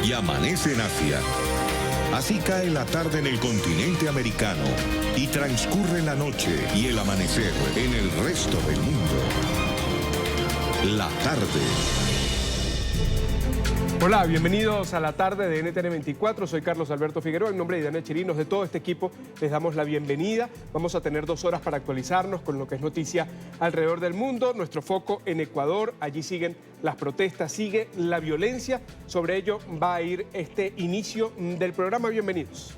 y amanece en Asia. Así cae la tarde en el continente americano y transcurre la noche y el amanecer en el resto del mundo. La tarde. Hola, bienvenidos a la tarde de NTN 24. Soy Carlos Alberto Figueroa. En nombre de Diana Chirinos, de todo este equipo, les damos la bienvenida. Vamos a tener 2 horas para actualizarnos con lo que es noticia alrededor del mundo. Nuestro foco en Ecuador, allí siguen las protestas, sigue la violencia. Sobre ello va a ir este inicio del programa. Bienvenidos.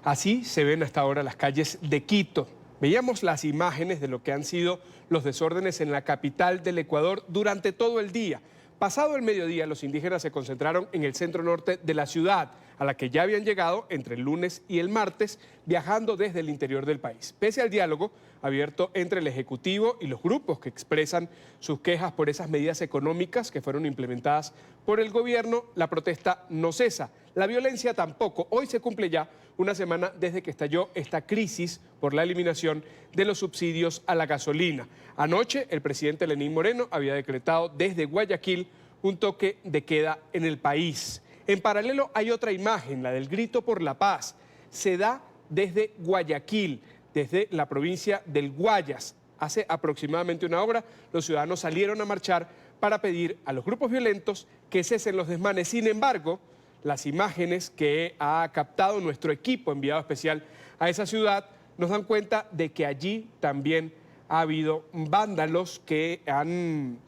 Así se ven hasta ahora las calles de Quito. Veíamos las imágenes de lo que han sido los desórdenes en la capital del Ecuador durante todo el día. Pasado el mediodía, los indígenas se concentraron en el centro norte de la ciudad, a la que ya habían llegado entre el lunes y el martes, viajando desde el interior del país. Pese al diálogo abierto entre el Ejecutivo y los grupos que expresan sus quejas por esas medidas económicas que fueron implementadas por el gobierno, la protesta no cesa. La violencia tampoco. Hoy se cumple ya una semana desde que estalló esta crisis por la eliminación de los subsidios a la gasolina. Anoche, el presidente Lenín Moreno había decretado desde Guayaquil un toque de queda en el país. En paralelo hay otra imagen, la del grito por la paz. Se da desde Guayaquil, desde la provincia del Guayas. Hace aproximadamente una hora, los ciudadanos salieron a marchar para pedir a los grupos violentos que cesen los desmanes. Sin embargo, las imágenes que ha captado nuestro equipo enviado especial a esa ciudad nos dan cuenta de que allí también ha habido vándalos que han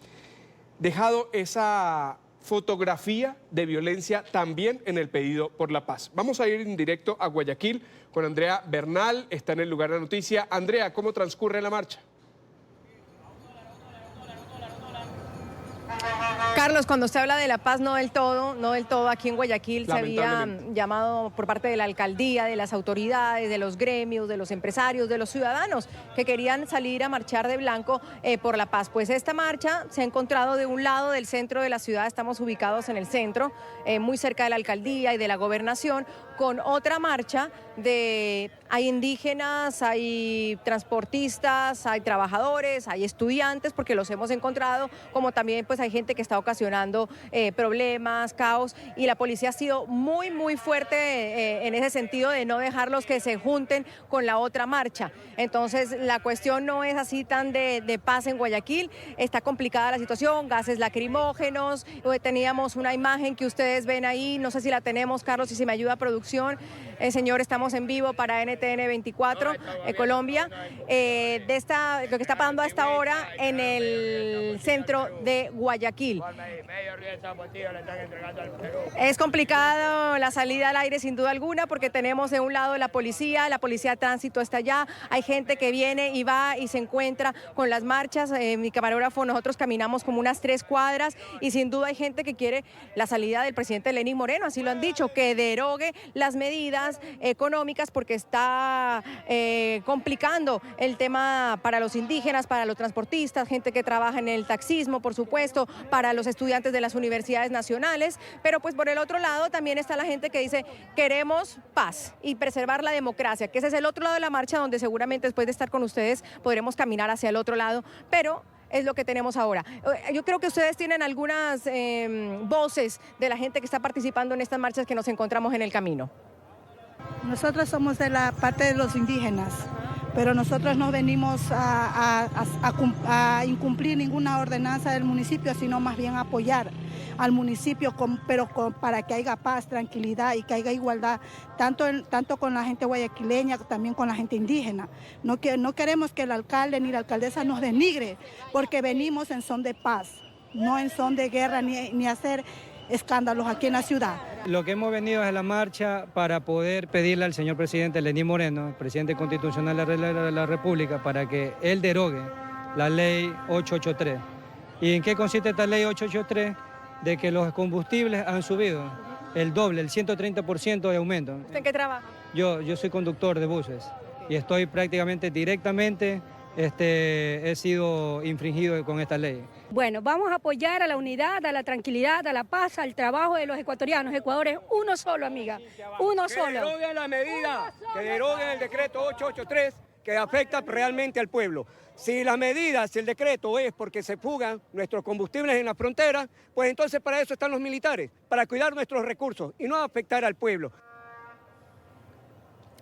dejado esa fotografía de violencia también en el pedido por la paz. Vamos a ir en directo a Guayaquil con Andrea Bernal, está en el lugar de la noticia. Andrea, ¿cómo transcurre la marcha? Carlos, cuando se habla de la paz, no del todo, aquí en Guayaquil se había llamado por parte de la alcaldía, de las autoridades, de los gremios, de los empresarios, de los ciudadanos que querían salir a marchar de blanco por la paz. Pues esta marcha se ha encontrado de un lado del centro de la ciudad, estamos ubicados en el centro, muy cerca de la alcaldía y de la gobernación, con otra marcha hay indígenas, hay transportistas, hay trabajadores, hay estudiantes, porque los hemos encontrado, como también pues hay gente que está ocasionando problemas, caos, y la policía ha sido muy fuerte en ese sentido de no dejarlos que se junten con la otra marcha. Entonces la cuestión no es así tan de paz en Guayaquil, está complicada la situación, gases lacrimógenos. Teníamos una imagen que ustedes ven ahí, no sé si la tenemos, Carlos, y si me ayuda producción. Señor, estamos en vivo para NTN 24 Colombia, lo que está pasando a esta hora en el centro de Guayaquil. Es complicado la salida al aire sin duda alguna, porque tenemos de un lado la policía de tránsito está allá, hay gente que viene y va y se encuentra con las marchas. Mi camarógrafo, nosotros caminamos como unas 3 cuadras y sin duda hay gente que quiere la salida del presidente Lenín Moreno, así lo han dicho, que derogue las medidas económicas porque está complicando el tema para los indígenas, para los transportistas, gente que trabaja en el taxismo, por supuesto, para los estudiantes de las universidades nacionales, pero pues por el otro lado también está la gente que dice queremos paz y preservar la democracia, que ese es el otro lado de la marcha, donde seguramente después de estar con ustedes podremos caminar hacia el otro lado, pero es lo que tenemos ahora. Yo creo que ustedes tienen algunas voces de la gente que está participando en estas marchas que nos encontramos en el camino. Nosotros somos de la parte de los indígenas, pero nosotros no venimos a incumplir ninguna ordenanza del municipio, sino más bien a apoyar al municipio, para que haya paz, tranquilidad y que haya igualdad, tanto con la gente guayaquileña, también con la gente indígena. No queremos que el alcalde ni la alcaldesa nos denigre, porque venimos en son de paz. no en son de guerra ni hacer escándalos aquí en la ciudad. Lo que hemos venido es a la marcha para poder pedirle al señor presidente Lenín Moreno, presidente constitucional de la República, para que él derogue la ley 883. ¿Y en qué consiste esta ley 883? De que los combustibles han subido el doble, el 130% de aumento. ¿Usted en qué trabaja? Yo soy conductor de buses y estoy prácticamente directamente, he sido infringido con esta ley. Bueno, vamos a apoyar a la unidad, a la tranquilidad, a la paz, al trabajo de los ecuatorianos. Ecuador es uno solo, amiga, uno solo. Que deroguen la medida, que deroguen el decreto 883 que afecta realmente al pueblo. Si la medida, si el decreto es porque se fugan nuestros combustibles en la frontera, pues entonces para eso están los militares, para cuidar nuestros recursos y no afectar al pueblo.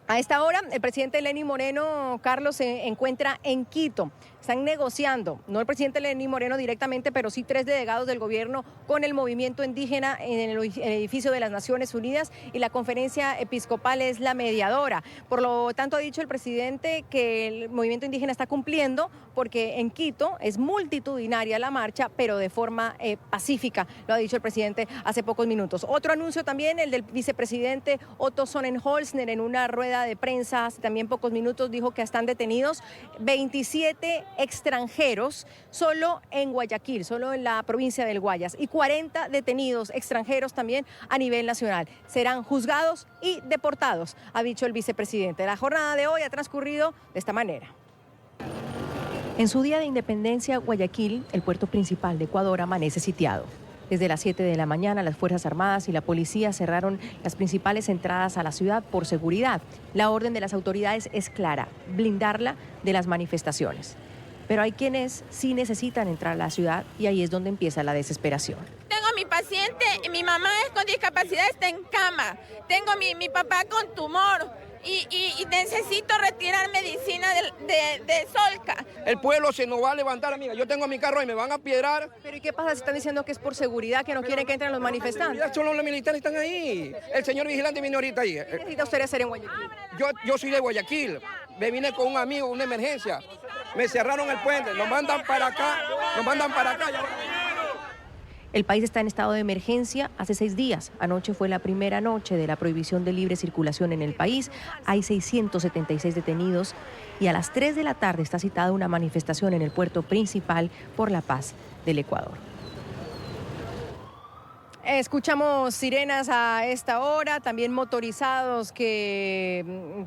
A esta hora, el presidente Lenín Moreno, Carlos, se encuentra en Quito. Están negociando, no el presidente Lenín Moreno directamente, pero sí 3 delegados del gobierno con el movimiento indígena en el edificio de las Naciones Unidas, y la conferencia episcopal es la mediadora. Por lo tanto, ha dicho el presidente que el movimiento indígena está cumpliendo, porque en Quito es multitudinaria la marcha, pero de forma pacífica, lo ha dicho el presidente hace pocos minutos. Otro anuncio también, el del vicepresidente Otto Sonnenholzner, en una rueda de prensa hace también pocos minutos, dijo que están detenidos 27 extranjeros solo en Guayaquil, solo en la provincia del Guayas, y 40 detenidos extranjeros también a nivel nacional. Serán juzgados y deportados, ha dicho el vicepresidente. La jornada de hoy ha transcurrido de esta manera. En su día de independencia, Guayaquil, el puerto principal de Ecuador, amanece sitiado. Desde las 7 de la mañana, las Fuerzas Armadas y la policía cerraron las principales entradas a la ciudad por seguridad. La orden de las autoridades es clara: blindarla de las manifestaciones. Pero hay quienes sí necesitan entrar a la ciudad, y ahí es donde empieza la desesperación. Tengo a mi paciente, mi mamá es con discapacidad, está en cama. Tengo mi papá con tumor y necesito retirar medicina de Solca. El pueblo se nos va a levantar, amiga. Yo tengo mi carro y me van a piedrar. Pero ¿y qué pasa si están diciendo que es por seguridad, que no quieren que entren los manifestantes? Ya solo los militares están ahí. El señor vigilante viene ahorita ahí. ¿Qué necesita usted hacer en Guayaquil? Yo soy de Guayaquil. Me vine con un amigo, una emergencia. Me cerraron el puente. Nos mandan para acá. El país está en estado de emergencia hace 6 días. Anoche fue la primera noche de la prohibición de libre circulación en el país. Hay 676 detenidos y a las 3 de la tarde está citada una manifestación en el puerto principal por la paz del Ecuador. Escuchamos sirenas a esta hora, también motorizados que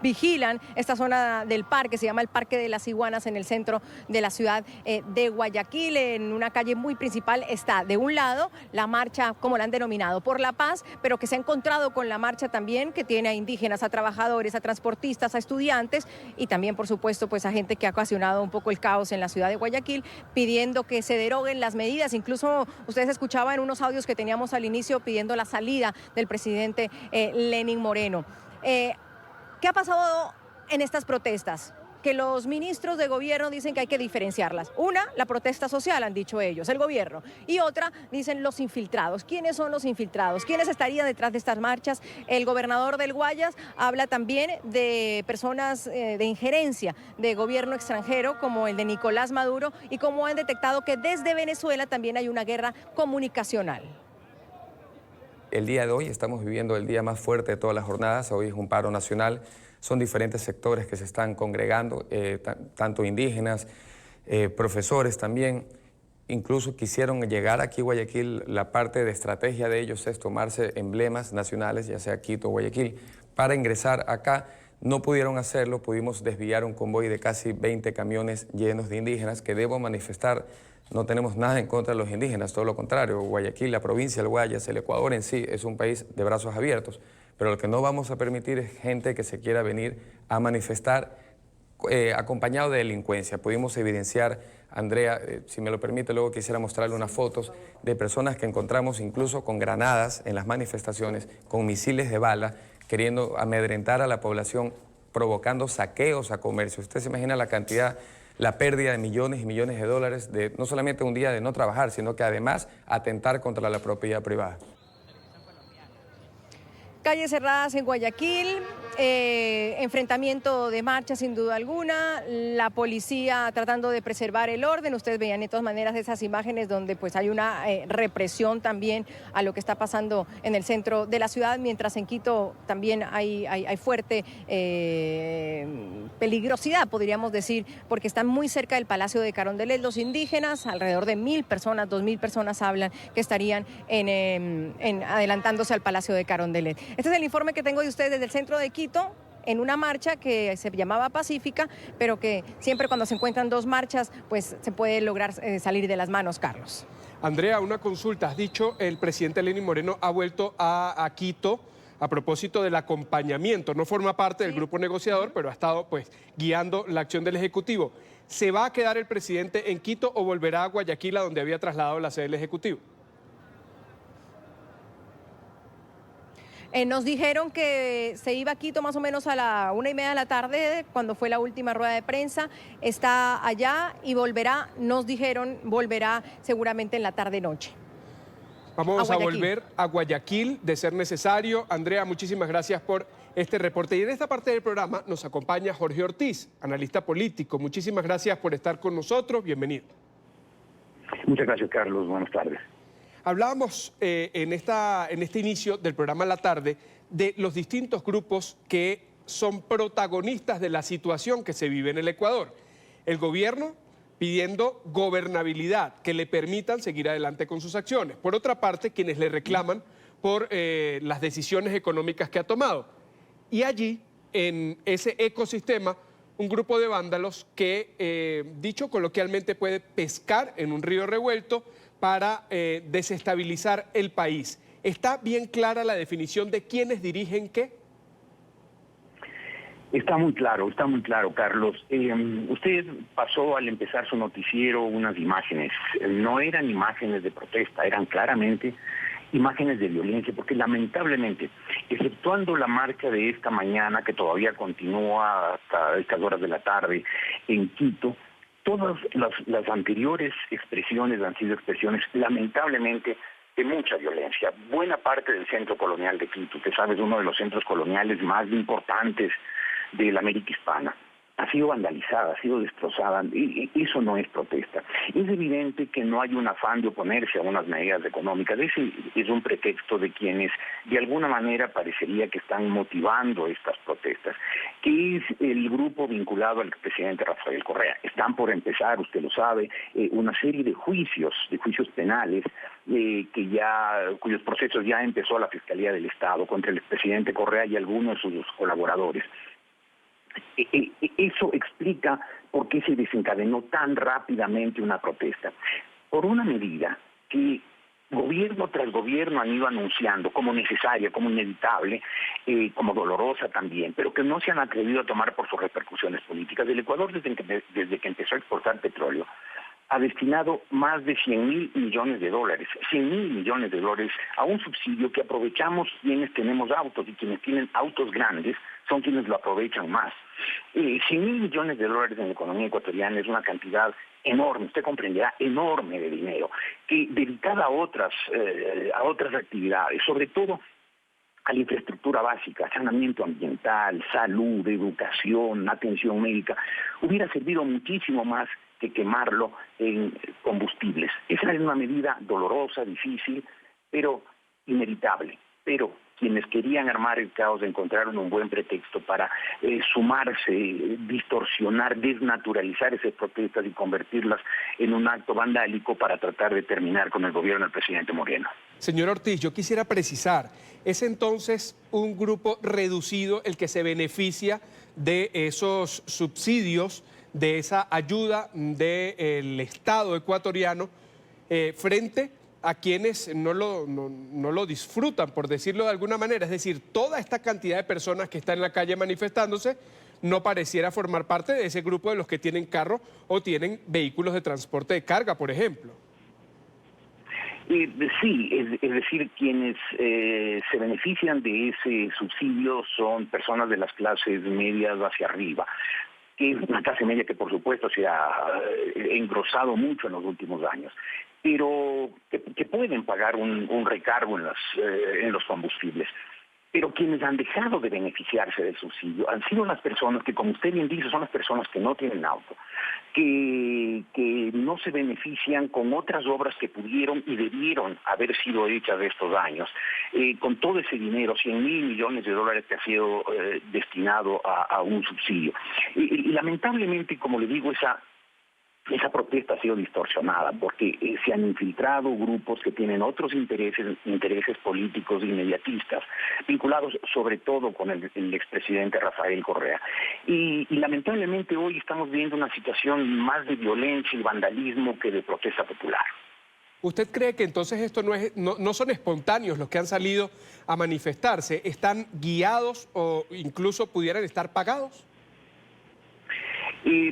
vigilan esta zona del parque, se llama el Parque de las Iguanas, en el centro de la ciudad de Guayaquil. En una calle muy principal está, de un lado, la marcha, como la han denominado, por la paz, pero que se ha encontrado con la marcha también que tiene a indígenas, a trabajadores, a transportistas, a estudiantes, y también, por supuesto, pues a gente que ha ocasionado un poco el caos en la ciudad de Guayaquil, pidiendo que se deroguen las medidas. Incluso ustedes escuchaban en unos audios que teníamos al inicio pidiendo la salida del presidente Lenín Moreno. ¿Qué ha pasado en estas protestas? Que los ministros de gobierno dicen que hay que diferenciarlas. Una, la protesta social, han dicho ellos, el gobierno. Y otra, dicen los infiltrados. ¿Quiénes son los infiltrados? ¿Quiénes estarían detrás de estas marchas? El gobernador del Guayas habla también de personas de injerencia de gobierno extranjero, como el de Nicolás Maduro, y como han detectado que desde Venezuela también hay una guerra comunicacional. El día de hoy estamos viviendo el día más fuerte de todas las jornadas. Hoy es un paro nacional. Son diferentes sectores que se están congregando, tanto indígenas, profesores también. Incluso quisieron llegar aquí a Guayaquil. La parte de estrategia de ellos es tomarse emblemas nacionales, ya sea Quito o Guayaquil, para ingresar acá. No pudieron hacerlo, pudimos desviar un convoy de casi 20 camiones llenos de indígenas que debo manifestar. No tenemos nada en contra de los indígenas, todo lo contrario. Guayaquil, la provincia del Guayas, el Ecuador en sí, es un país de brazos abiertos. Pero lo que no vamos a permitir es gente que se quiera venir a manifestar acompañado de delincuencia. Pudimos evidenciar, Andrea, si me lo permite, luego quisiera mostrarle unas fotos de personas que encontramos incluso con granadas en las manifestaciones, con misiles de bala, queriendo amedrentar a la población, provocando saqueos a comercio. Usted se imagina la cantidad, la pérdida de millones y millones de dólares, de no solamente un día de no trabajar, sino que además atentar contra la propiedad privada. Calles cerradas en Guayaquil, enfrentamiento de marcha sin duda alguna, la policía tratando de preservar el orden. Ustedes veían de todas maneras esas imágenes donde pues hay una represión también a lo que está pasando en el centro de la ciudad, mientras en Quito también hay fuerte peligrosidad, podríamos decir, porque están muy cerca del Palacio de Carondelet. Los indígenas, alrededor de 1.000 personas, 2.000 personas hablan que estarían adelantándose al Palacio de Carondelet. Este es el informe que tengo de ustedes desde el centro de Quito, en una marcha que se llamaba pacífica, pero que siempre cuando se encuentran dos marchas, pues se puede lograr salir de las manos, Carlos. Andrea, una consulta. Has dicho el presidente Lenín Moreno ha vuelto a Quito a propósito del acompañamiento. No forma parte del grupo negociador, pero ha estado pues guiando la acción del Ejecutivo. ¿Se va a quedar el presidente en Quito o volverá a Guayaquil, a donde había trasladado la sede del Ejecutivo? Nos dijeron que se iba a Quito más o menos a la 1:30 de la tarde, cuando fue la última rueda de prensa. Está allá y volverá, nos dijeron, volverá seguramente en la tarde-noche. Vamos a volver a Guayaquil, de ser necesario. Andrea, muchísimas gracias por este reporte. Y en esta parte del programa nos acompaña Jorge Ortiz, analista político. Muchísimas gracias por estar con nosotros. Bienvenido. Muchas gracias, Carlos. Buenas tardes. Hablábamos en este inicio del programa La Tarde de los distintos grupos que son protagonistas de la situación que se vive en el Ecuador. El gobierno pidiendo gobernabilidad, que le permitan seguir adelante con sus acciones. Por otra parte, quienes le reclaman por las decisiones económicas que ha tomado. Y allí, en ese ecosistema, un grupo de vándalos que, dicho coloquialmente, puede pescar en un río revuelto para desestabilizar el país. ¿Está bien clara la definición de quiénes dirigen qué? Está muy claro, Carlos. Usted pasó al empezar su noticiero unas imágenes. No eran imágenes de protesta, eran claramente imágenes de violencia, porque lamentablemente, exceptuando la marcha de esta mañana, que todavía continúa hasta estas horas de la tarde en Quito, todas las anteriores expresiones han sido expresiones, lamentablemente, de mucha violencia. Buena parte del centro colonial de Quito, que sabes, uno de los centros coloniales más importantes de la América Hispana, ha sido vandalizada, ha sido destrozada, y eso no es protesta. Es evidente que no hay un afán de oponerse a unas medidas económicas. Ese es un pretexto de quienes de alguna manera parecería que están motivando estas protestas, que es el grupo vinculado al presidente Rafael Correa. Están por empezar, usted lo sabe, una serie de juicios penales cuyos procesos ya empezó la Fiscalía del Estado contra el expresidente Correa y algunos de sus colaboradores. Eso explica por qué se desencadenó tan rápidamente una protesta. Por una medida que gobierno tras gobierno han ido anunciando como necesaria, como inevitable, como dolorosa también, pero que no se han atrevido a tomar por sus repercusiones políticas. El Ecuador, desde que empezó a exportar petróleo, ha destinado más de 100.000 millones de dólares, 100.000 millones de dólares a un subsidio que aprovechamos quienes tenemos autos, y quienes tienen autos grandes son quienes lo aprovechan más. 100.000 millones de dólares en la economía ecuatoriana es una cantidad enorme, usted comprenderá, enorme de dinero, que dedicada a otras actividades, sobre todo a la infraestructura básica, saneamiento ambiental, salud, educación, atención médica, hubiera servido muchísimo más que quemarlo en combustibles. Esa es una medida dolorosa, difícil, pero inevitable. Pero quienes querían armar el caos encontraron un buen pretexto para sumarse, distorsionar, desnaturalizar esas protestas y convertirlas en un acto vandálico para tratar de terminar con el gobierno del presidente Moreno. Señor Ortiz, yo quisiera precisar, ¿es entonces un grupo reducido el que se beneficia de esos subsidios, de esa ayuda del Estado ecuatoriano frente a quienes no lo disfrutan, por decirlo de alguna manera? Es decir, toda esta cantidad de personas que están en la calle manifestándose no pareciera formar parte de ese grupo de los que tienen carro o tienen vehículos de transporte de carga, por ejemplo. Sí, es decir, quienes se benefician de ese subsidio son personas de las clases medias hacia arriba, que es una clase media que por supuesto se ha engrosado mucho en los últimos años, pero que pueden pagar un recargo en los combustibles. Pero quienes han dejado de beneficiarse del subsidio han sido las personas que, como usted bien dice, son las personas que no tienen auto, que no se benefician con otras obras que pudieron y debieron haber sido hechas estos años. Con todo ese dinero, 100.000 millones de dólares que ha sido destinado a un subsidio. Y lamentablemente, como le digo, esa protesta ha sido distorsionada porque se han infiltrado grupos que tienen otros intereses políticos inmediatistas, vinculados sobre todo con el expresidente Rafael Correa. Y lamentablemente hoy estamos viendo una situación más de violencia y vandalismo que de protesta popular. ¿Usted cree que entonces esto no son espontáneos los que han salido a manifestarse? ¿Están guiados o incluso pudieran estar pagados?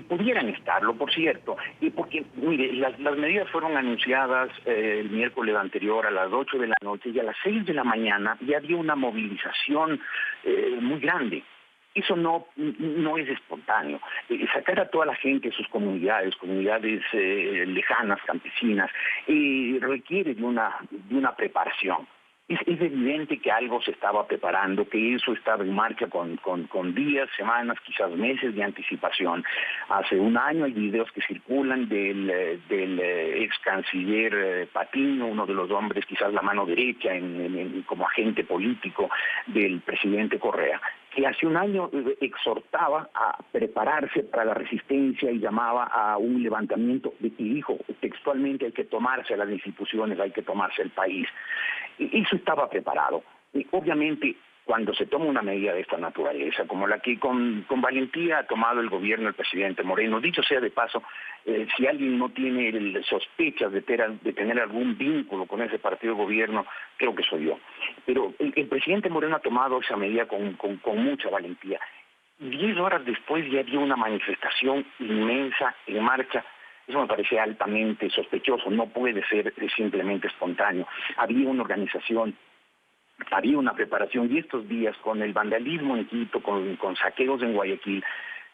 Pudieran estarlo, por cierto, porque, mire, las medidas fueron anunciadas el miércoles anterior a las 8 de la noche y a las 6 de la mañana ya había una movilización muy grande. Eso no es espontáneo. Sacar a toda la gente de sus comunidades lejanas, campesinas, requiere de una preparación. Es evidente que algo se estaba preparando, que eso estaba en marcha con días, semanas, quizás meses de anticipación. Hace un año hay videos que circulan del ex canciller Patiño, uno de los hombres, quizás la mano derecha como agente político del presidente Correa, que hace un año exhortaba a prepararse para la resistencia y llamaba a un levantamiento y dijo textualmente: hay que tomarse a las instituciones, hay que tomarse el país. Eso estaba preparado. Y obviamente, cuando se toma una medida de esta naturaleza, como la que con valentía ha tomado el gobierno del presidente Moreno, dicho sea de paso, si alguien no tiene sospechas de tener algún vínculo con ese partido de gobierno, creo que soy yo. Pero el presidente Moreno ha tomado esa medida con mucha valentía. 10 horas después ya había una manifestación inmensa en marcha. Eso me parece altamente sospechoso, no puede ser simplemente espontáneo. Había una organización, había una preparación, y estos días con el vandalismo en Quito, con saqueos en Guayaquil,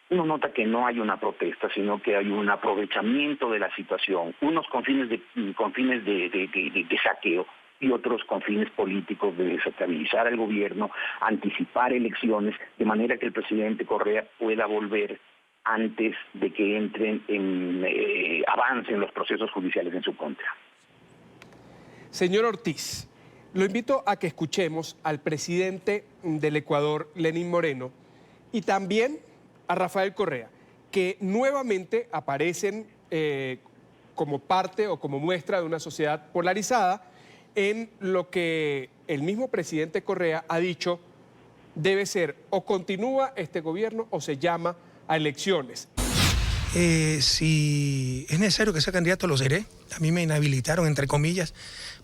uno nota que no hay una protesta, sino que hay un aprovechamiento de la situación, unos con fines de saqueo y otros con fines políticos de desestabilizar al gobierno, anticipar elecciones, de manera que el presidente Correa pueda volver antes de que avancen los procesos judiciales en su contra. Señor Ortiz, lo invito a que escuchemos al presidente del Ecuador, Lenín Moreno, y también a Rafael Correa, que nuevamente aparecen como parte o como muestra de una sociedad polarizada en lo que el mismo presidente Correa ha dicho debe ser: o continúa este gobierno o se llama a elecciones. Si es necesario que sea candidato, lo seré. A mí me inhabilitaron, entre comillas,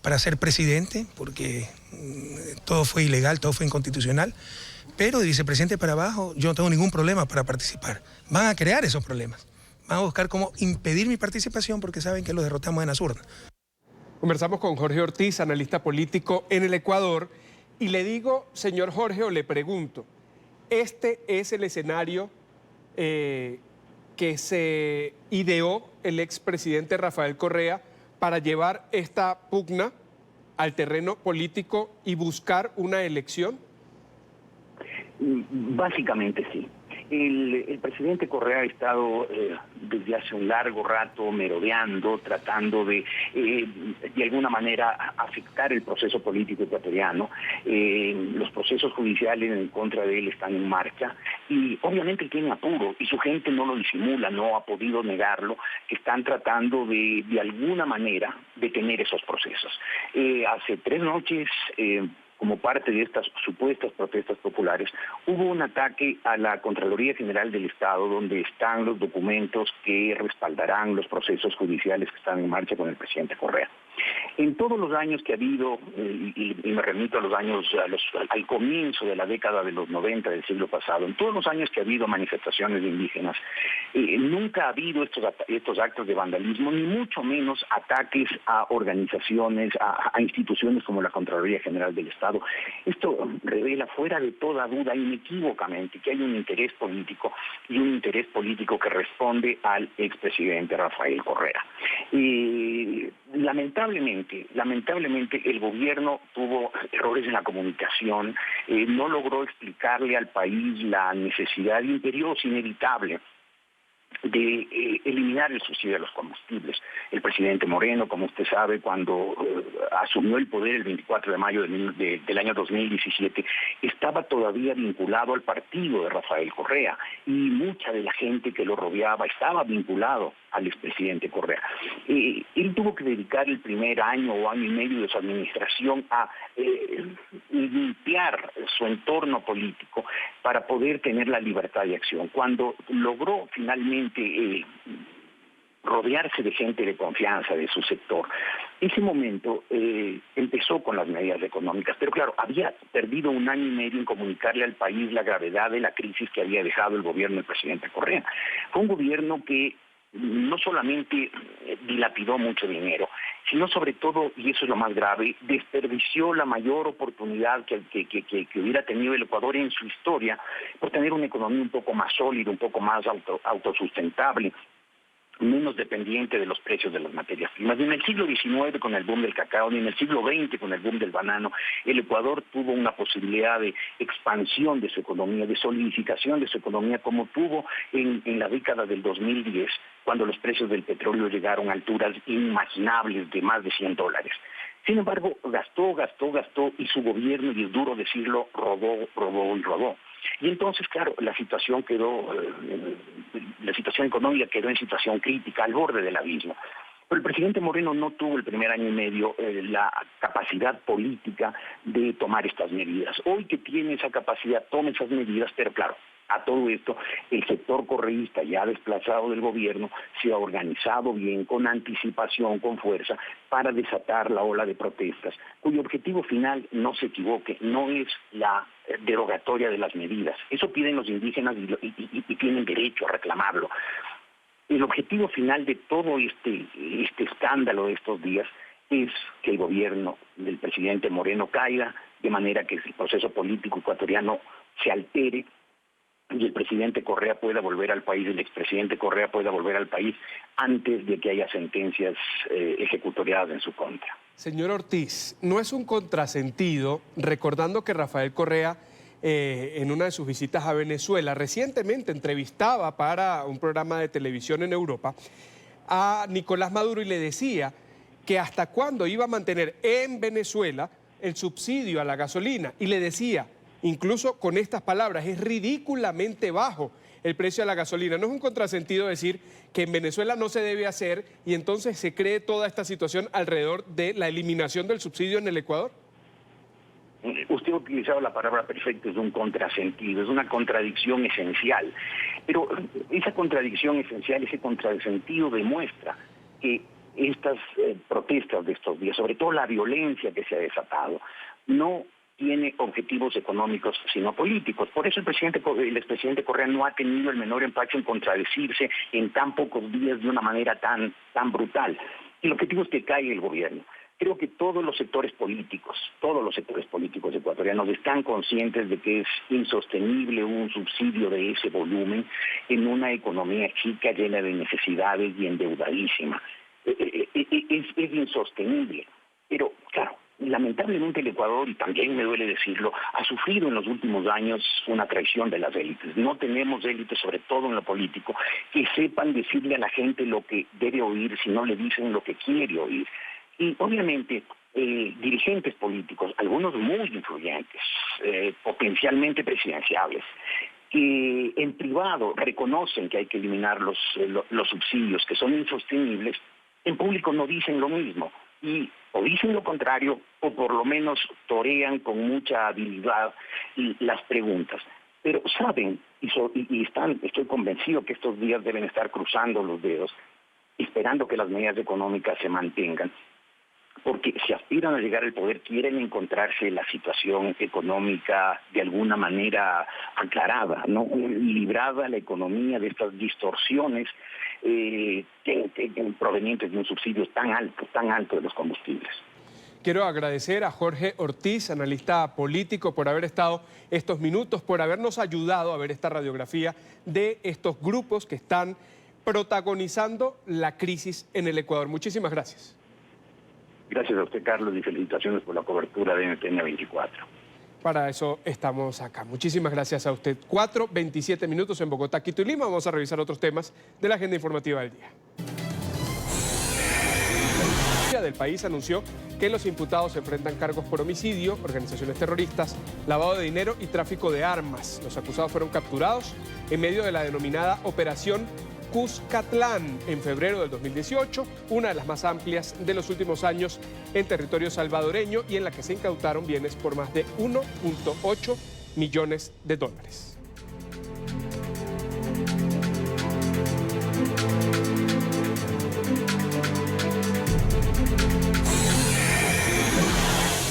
para ser presidente, porque todo fue ilegal, todo fue inconstitucional. Pero de vicepresidente para abajo, yo no tengo ningún problema para participar. Van a crear esos problemas. Van a buscar cómo impedir mi participación porque saben que los derrotamos en las urnas. Conversamos con Jorge Ortiz, analista político en el Ecuador, y le digo, señor Jorge, o le pregunto, ¿este es el escenario que se ideó el expresidente Rafael Correa para llevar esta pugna al terreno político y buscar una elección? Básicamente sí. El presidente Correa ha estado desde hace un largo rato merodeando, tratando de alguna manera afectar el proceso político ecuatoriano. Los procesos judiciales en contra de él están en marcha y obviamente él tiene apuro y su gente no lo disimula, no ha podido negarlo, que están tratando de alguna manera detener esos procesos. Hace 3 noches... como parte de estas supuestas protestas populares, hubo un ataque a la Contraloría General del Estado, donde están los documentos que respaldarán los procesos judiciales que están en marcha con el presidente Correa. En todos los años que ha habido, y me remito a los años, al comienzo de la década de los 90 del siglo pasado, en todos los años que ha habido manifestaciones de indígenas, nunca ha habido estos actos de vandalismo, ni mucho menos ataques a organizaciones, a instituciones como la Contraloría General del Estado. Esto revela fuera de toda duda, inequívocamente, que hay un interés político y un interés político que responde al expresidente Rafael Correa. lamentablemente el gobierno tuvo errores en la comunicación, no logró explicarle al país la necesidad imperiosa, inevitable, de eliminar el subsidio de los combustibles. El presidente Moreno, como usted sabe, cuando asumió el poder el 24 de mayo del año 2017, estaba todavía vinculado al partido de Rafael Correa, y mucha de la gente que lo rodeaba estaba vinculado al expresidente Correa. Él tuvo que dedicar el primer año o año y medio de su administración a limpiar su entorno político para poder tener la libertad de acción. Cuando logró finalmente rodearse de gente de confianza de su sector, ese momento empezó con las medidas económicas, pero claro, había perdido un año y medio en comunicarle al país la gravedad de la crisis que había dejado el gobierno del presidente Correa. Fue un gobierno que no solamente dilapidó mucho dinero, sino sobre todo, y eso es lo más grave, desperdició la mayor oportunidad que hubiera tenido el Ecuador en su historia por tener una economía un poco más sólida, un poco más autosustentable, menos dependiente de los precios de las materias primas. Ni en el siglo XIX con el boom del cacao, ni en el siglo XX con el boom del banano, el Ecuador tuvo una posibilidad de expansión de su economía, de solidificación de su economía, como tuvo en la década del 2010, cuando los precios del petróleo llegaron a alturas inimaginables de más de $100. Sin embargo, gastó, y su gobierno, y es duro decirlo, robó. Y entonces, claro, la situación económica quedó en situación crítica, al borde del abismo. Pero el presidente Moreno no tuvo el primer año y medio la capacidad política de tomar estas medidas. Hoy que tiene esa capacidad, toma esas medidas, pero claro, a todo esto, el sector correísta, ya desplazado del gobierno, se ha organizado bien, con anticipación, con fuerza, para desatar la ola de protestas, cuyo objetivo final, no se equivoque, no es la derogatoria de las medidas. Eso piden los indígenas y tienen derecho a reclamarlo. El objetivo final de todo este escándalo de estos días es que el gobierno del presidente Moreno caiga, de manera que el proceso político ecuatoriano se altere y el presidente Correa pueda volver al país, el expresidente Correa pueda volver al país antes de que haya sentencias ejecutoriadas en su contra. Señor Ortiz, no es un contrasentido, recordando que Rafael Correa, en una de sus visitas a Venezuela, recientemente entrevistaba para un programa de televisión en Europa a Nicolás Maduro y le decía que hasta cuándo iba a mantener en Venezuela el subsidio a la gasolina, y le decía, incluso con estas palabras, es ridículamente bajo el precio de la gasolina. ¿No es un contrasentido decir que en Venezuela no se debe hacer y entonces se cree toda esta situación alrededor de la eliminación del subsidio en el Ecuador? Usted ha utilizado la palabra perfecta, es un contrasentido, es una contradicción esencial. Pero esa contradicción esencial, ese contrasentido demuestra que estas protestas de estos días, sobre todo la violencia que se ha desatado, no tiene objetivos económicos, sino políticos. Por eso el expresidente Correa no ha tenido el menor empacho en contradecirse en tan pocos días de una manera tan brutal. El objetivo es que caiga el gobierno. Creo que todos los sectores políticos ecuatorianos están conscientes de que es insostenible un subsidio de ese volumen en una economía chica, llena de necesidades y endeudadísima. Es insostenible. Pero, claro, lamentablemente el Ecuador, y también me duele decirlo, ha sufrido en los últimos años una traición de las élites. No tenemos élites, sobre todo en lo político, que sepan decirle a la gente lo que debe oír si no le dicen lo que quiere oír. Y obviamente dirigentes políticos, algunos muy influyentes, potencialmente presidenciables, que en privado reconocen que hay que eliminar los subsidios, que son insostenibles, en público no dicen lo mismo. Y o dicen lo contrario, o por lo menos torean con mucha habilidad las preguntas. Pero saben, estoy convencido que estos días deben estar cruzando los dedos, esperando que las medidas económicas se mantengan, porque si aspiran a llegar al poder, quieren encontrarse la situación económica de alguna manera aclarada, ¿no? Librada la economía de estas distorsiones provenientes de un subsidio tan alto de los combustibles. Quiero agradecer a Jorge Ortiz, analista político, por haber estado estos minutos, por habernos ayudado a ver esta radiografía de estos grupos que están protagonizando la crisis en el Ecuador. Muchísimas gracias. Gracias a usted, Carlos, y felicitaciones por la cobertura de NTN 24. Para eso estamos acá. Muchísimas gracias a usted. 4:27 minutos en Bogotá, Quito y Lima. Vamos a revisar otros temas de la agenda informativa del día. La del país anunció que los imputados enfrentan cargos por homicidio, organizaciones terroristas, lavado de dinero y tráfico de armas. Los acusados fueron capturados en medio de la denominada Operación Cuscatlán en febrero del 2018, una de las más amplias de los últimos años en territorio salvadoreño y en la que se incautaron bienes por más de 1.8 millones de dólares.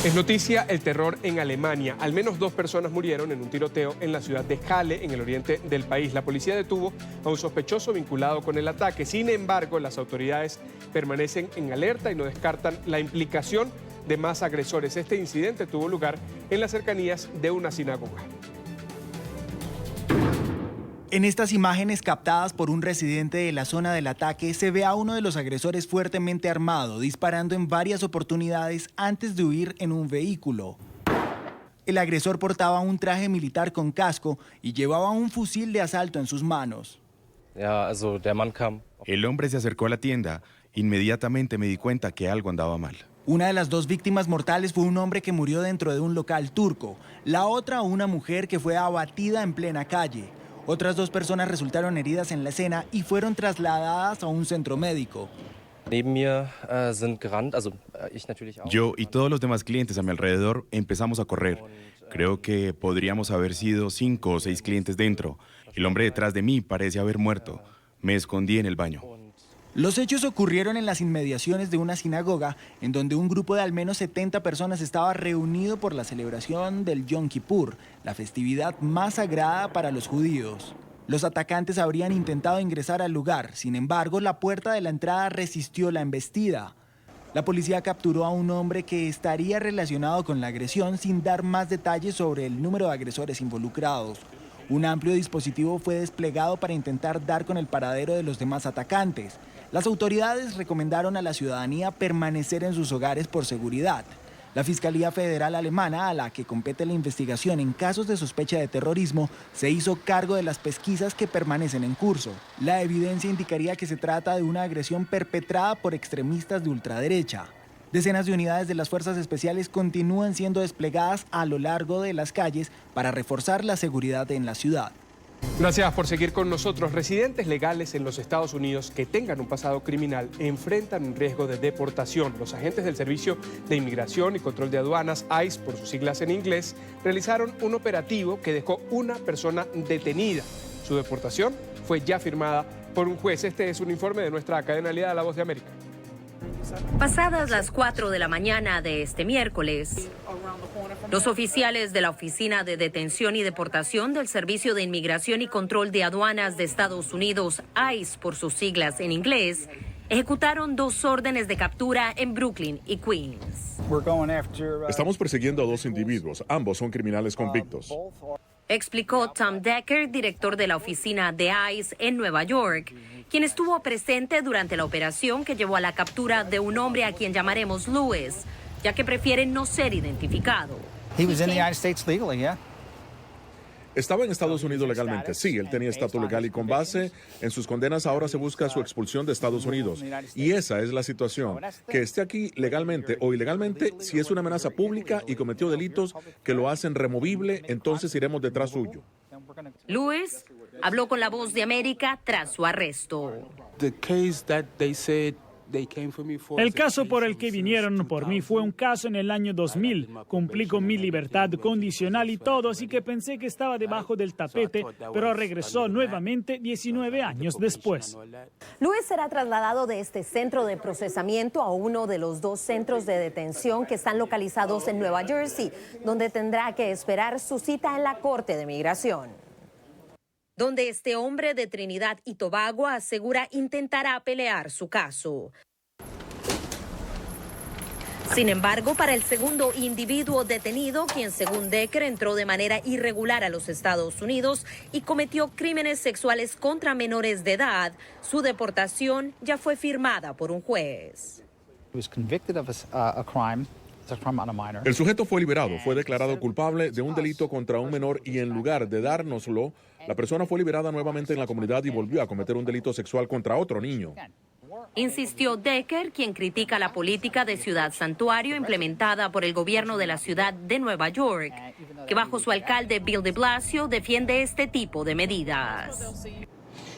Es noticia el terror en Alemania. Al menos 2 personas murieron en un tiroteo en la ciudad de Halle, en el oriente del país. La policía detuvo a un sospechoso vinculado con el ataque. Sin embargo, las autoridades permanecen en alerta y no descartan la implicación de más agresores. Este incidente tuvo lugar en las cercanías de una sinagoga. En estas imágenes captadas por un residente de la zona del ataque se ve a uno de los agresores fuertemente armado, disparando en varias oportunidades antes de huir en un vehículo. El agresor portaba un traje militar con casco y llevaba un fusil de asalto en sus manos. El hombre se acercó a la tienda. Inmediatamente me di cuenta que algo andaba mal. Una de las 2 víctimas mortales fue un hombre que murió dentro de un local turco. La otra, una mujer que fue abatida en plena calle. Otras 2 personas resultaron heridas en la escena y fueron trasladadas a un centro médico. Yo y todos los demás clientes a mi alrededor empezamos a correr. Creo que podríamos haber sido 5 o 6 clientes dentro. El hombre detrás de mí parece haber muerto. Me escondí en el baño. Los hechos ocurrieron en las inmediaciones de una sinagoga, en donde un grupo de al menos 70 personas estaba reunido por la celebración del Yom Kippur, la festividad más sagrada para los judíos. Los atacantes habrían intentado ingresar al lugar, sin embargo, la puerta de la entrada resistió la embestida. La policía capturó a un hombre que estaría relacionado con la agresión sin dar más detalles sobre el número de agresores involucrados. Un amplio dispositivo fue desplegado para intentar dar con el paradero de los demás atacantes. Las autoridades recomendaron a la ciudadanía permanecer en sus hogares por seguridad. La Fiscalía Federal Alemana, a la que compete la investigación en casos de sospecha de terrorismo, se hizo cargo de las pesquisas que permanecen en curso. La evidencia indicaría que se trata de una agresión perpetrada por extremistas de ultraderecha. Decenas de unidades de las fuerzas especiales continúan siendo desplegadas a lo largo de las calles para reforzar la seguridad en la ciudad. Gracias por seguir con nosotros. Residentes legales en los Estados Unidos que tengan un pasado criminal enfrentan un riesgo de deportación. Los agentes del Servicio de Inmigración y Control de Aduanas, ICE, por sus siglas en inglés, realizaron un operativo que dejó una persona detenida. Su deportación fue ya firmada por un juez. Este es un informe de nuestra cadena aliada La Voz de América. Pasadas las 4 de la mañana de este miércoles, los oficiales de la Oficina de Detención y Deportación del Servicio de Inmigración y Control de Aduanas de Estados Unidos, ICE por sus siglas en inglés, ejecutaron 2 órdenes de captura en Brooklyn y Queens. Estamos persiguiendo a 2 individuos, ambos son criminales convictos. Explicó Tom Decker, director de la oficina de ICE en Nueva York, quien estuvo presente durante la operación que llevó a la captura de un hombre a quien llamaremos Lewis, ya que prefiere no ser identificado. Estaba en Estados Unidos legalmente, sí, él tenía estatus legal y con base en sus condenas ahora se busca su expulsión de Estados Unidos. Y esa es la situación, que esté aquí legalmente o ilegalmente, si es una amenaza pública y cometió delitos que lo hacen removible, entonces iremos detrás suyo. Lewis habló con La Voz de América tras su arresto. El caso por el que vinieron por mí fue un caso en el año 2000. Cumplí con mi libertad condicional y todo, así que pensé que estaba debajo del tapete, pero regresó nuevamente 19 años después. Lewis será trasladado de este centro de procesamiento a uno de los 2 centros de detención que están localizados en Nueva Jersey, donde tendrá que esperar su cita en la Corte de Migración. Donde este hombre de Trinidad y Tobago asegura intentará pelear su caso. Sin embargo, para el segundo individuo detenido, quien según Decker entró de manera irregular a los Estados Unidos y cometió crímenes sexuales contra menores de edad, su deportación ya fue firmada por un juez. El sujeto fue liberado, fue declarado culpable de un delito contra un menor y en lugar de dárnoslo, la persona fue liberada nuevamente en la comunidad y volvió a cometer un delito sexual contra otro niño. Insistió Decker, quien critica la política de ciudad santuario implementada por el gobierno de la ciudad de Nueva York, que bajo su alcalde Bill de Blasio defiende este tipo de medidas.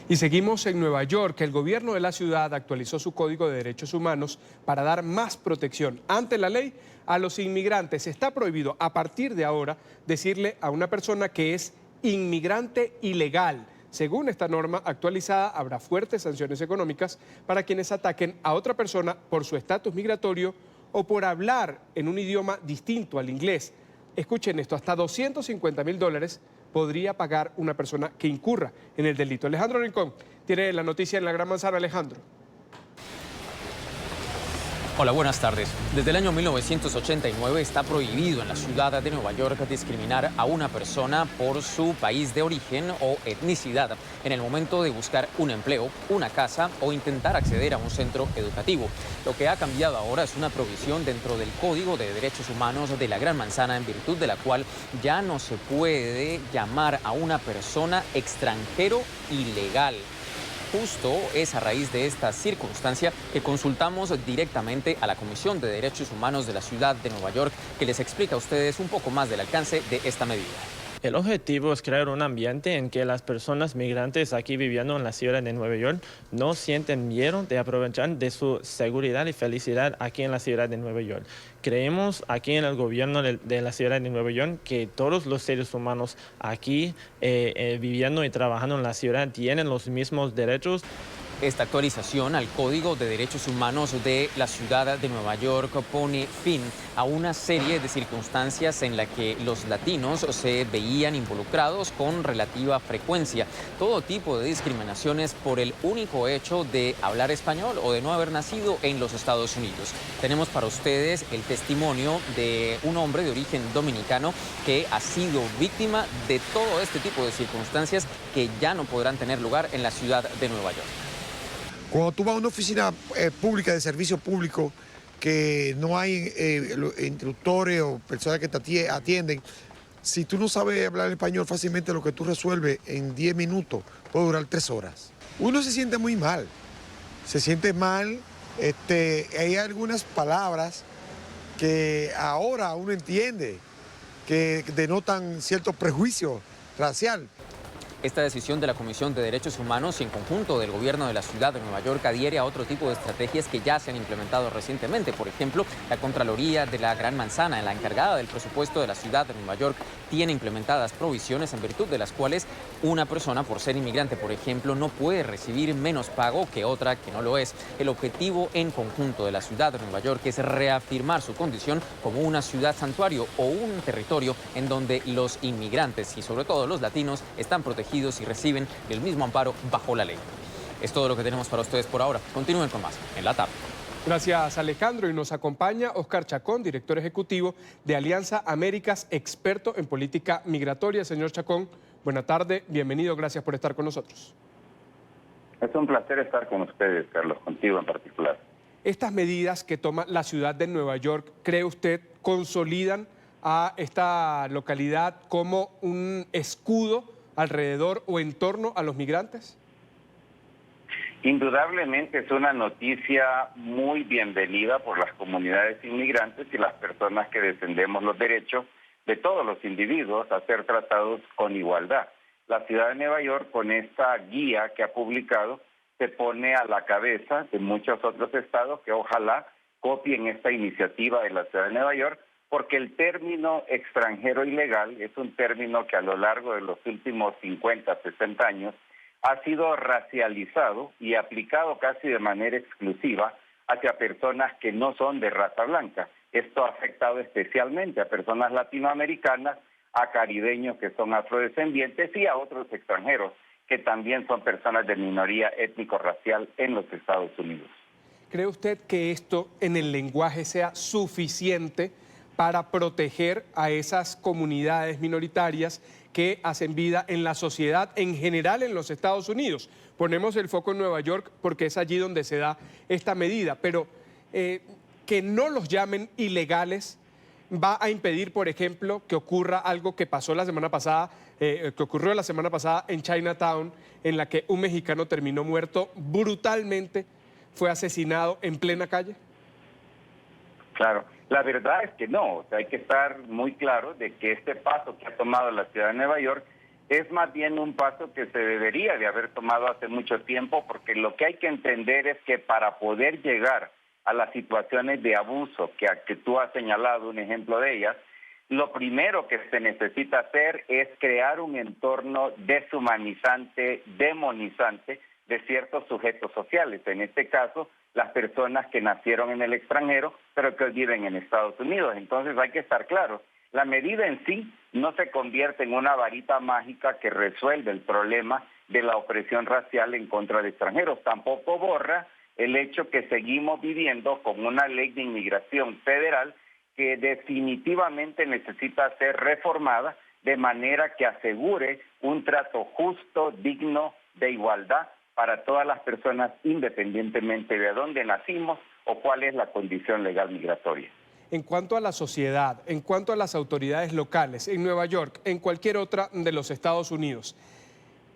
Y seguimos en Nueva York. El gobierno de la ciudad actualizó su Código de Derechos Humanos para dar más protección ante la ley a los inmigrantes. Está prohibido a partir de ahora decirle a una persona que es inmigrante ilegal. Según esta norma actualizada, habrá fuertes sanciones económicas para quienes ataquen a otra persona por su estatus migratorio o por hablar en un idioma distinto al inglés. Escuchen esto, hasta $250,000 podría pagar una persona que incurra en el delito. Alejandro Rincón tiene la noticia en la Gran Manzana. Alejandro. Hola, buenas tardes. Desde el año 1989 está prohibido en la ciudad de Nueva York discriminar a una persona por su país de origen o etnicidad en el momento de buscar un empleo, una casa o intentar acceder a un centro educativo. Lo que ha cambiado ahora es una provisión dentro del Código de Derechos Humanos de la Gran Manzana, en virtud de la cual ya no se puede llamar a una persona extranjero ilegal. Justo es a raíz de esta circunstancia que consultamos directamente a la Comisión de Derechos Humanos de la ciudad de Nueva York, que les explica a ustedes un poco más del alcance de esta medida. El objetivo es crear un ambiente en que las personas migrantes aquí viviendo en la ciudad de Nueva York no sienten miedo de aprovechar de su seguridad y felicidad aquí en la ciudad de Nueva York. Creemos aquí en el gobierno de la ciudad de Nueva York que todos los seres humanos aquí viviendo y trabajando en la ciudad tienen los mismos derechos. Esta actualización al Código de Derechos Humanos de la ciudad de Nueva York pone fin a una serie de circunstancias en las que los latinos se veían involucrados con relativa frecuencia. Todo tipo de discriminaciones por el único hecho de hablar español o de no haber nacido en los Estados Unidos. Tenemos para ustedes el testimonio de un hombre de origen dominicano que ha sido víctima de todo este tipo de circunstancias que ya no podrán tener lugar en la ciudad de Nueva York. Cuando tú vas a una oficina pública de servicio público que no hay instructores o personas que te atienden, si tú no sabes hablar español fácilmente, lo que tú resuelves en 10 minutos puede durar 3 horas. Uno se siente muy mal, se siente mal, hay algunas palabras que ahora uno entiende que denotan cierto prejuicio racial. Esta decisión de la Comisión de Derechos Humanos y en conjunto del gobierno de la ciudad de Nueva York adhiere a otro tipo de estrategias que ya se han implementado recientemente. Por ejemplo, la Contraloría de la Gran Manzana, la encargada del presupuesto de la ciudad de Nueva York, tiene implementadas provisiones en virtud de las cuales una persona, por ser inmigrante, por ejemplo, no puede recibir menos pago que otra que no lo es. El objetivo en conjunto de la ciudad de Nueva York es reafirmar su condición como una ciudad santuario o un territorio en donde los inmigrantes y sobre todo los latinos están protegidos y reciben el mismo amparo bajo la ley. Es todo lo que tenemos para ustedes por ahora. Continúen con más en la tarde. Gracias, Alejandro. Y nos acompaña Oscar Chacón, director ejecutivo de Alianza Américas, experto en política migratoria. Señor Chacón, buena tarde, bienvenido, gracias por estar con nosotros. Es un placer estar con ustedes, Carlos, contigo en particular. Estas medidas que toma la ciudad de Nueva York, ¿cree usted consolidan a esta localidad como un escudo alrededor o en torno a los migrantes? Indudablemente es una noticia muy bienvenida por las comunidades inmigrantes y las personas que defendemos los derechos de todos los individuos a ser tratados con igualdad. La ciudad de Nueva York, con esta guía que ha publicado, se pone a la cabeza de muchos otros estados que ojalá copien esta iniciativa de la ciudad de Nueva York, porque el término extranjero ilegal es un término que a lo largo de los últimos 50, 60 años ha sido racializado y aplicado casi de manera exclusiva hacia personas que no son de raza blanca. Esto ha afectado especialmente a personas latinoamericanas, a caribeños que son afrodescendientes y a otros extranjeros que también son personas de minoría étnico-racial en los Estados Unidos. ¿Cree usted que esto en el lenguaje sea suficiente para proteger a esas comunidades minoritarias que hacen vida en la sociedad en general en los Estados Unidos? Ponemos el foco en Nueva York porque es allí donde se da esta medida, pero que no los llamen ilegales va a impedir, por ejemplo, que ocurra algo que pasó la semana pasada, que ocurrió la semana pasada en Chinatown, en la que un mexicano terminó muerto brutalmente, fue asesinado en plena calle? Claro, la verdad es que no, o sea, hay que estar muy claro de que este paso que ha tomado la ciudad de Nueva York es más bien un paso que se debería de haber tomado hace mucho tiempo, porque lo que hay que entender es que para poder llegar a las situaciones de abuso que tú has señalado, un ejemplo de ellas, lo primero que se necesita hacer es crear un entorno deshumanizante, demonizante de ciertos sujetos sociales, en este caso las personas que nacieron en el extranjero pero que hoy viven en Estados Unidos. Entonces hay que estar claros, la medida en sí no se convierte en una varita mágica que resuelve el problema de la opresión racial en contra de extranjeros, tampoco borra el hecho que seguimos viviendo con una ley de inmigración federal que definitivamente necesita ser reformada de manera que asegure un trato justo, digno, de igualdad para todas las personas, independientemente de dónde nacimos o cuál es la condición legal migratoria. En cuanto a la sociedad, en cuanto a las autoridades locales, en Nueva York, en cualquier otra de los Estados Unidos,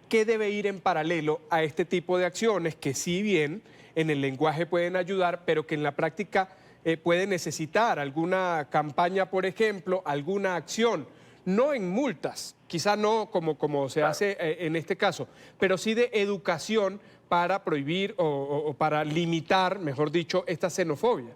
¿qué debe ir en paralelo a este tipo de acciones que, si bien en el lenguaje pueden ayudar, pero que en la práctica puede necesitar alguna campaña, por ejemplo, alguna acción, no en multas, quizá no como se hace en este caso, pero sí de educación para prohibir o para limitar, mejor dicho, esta xenofobia?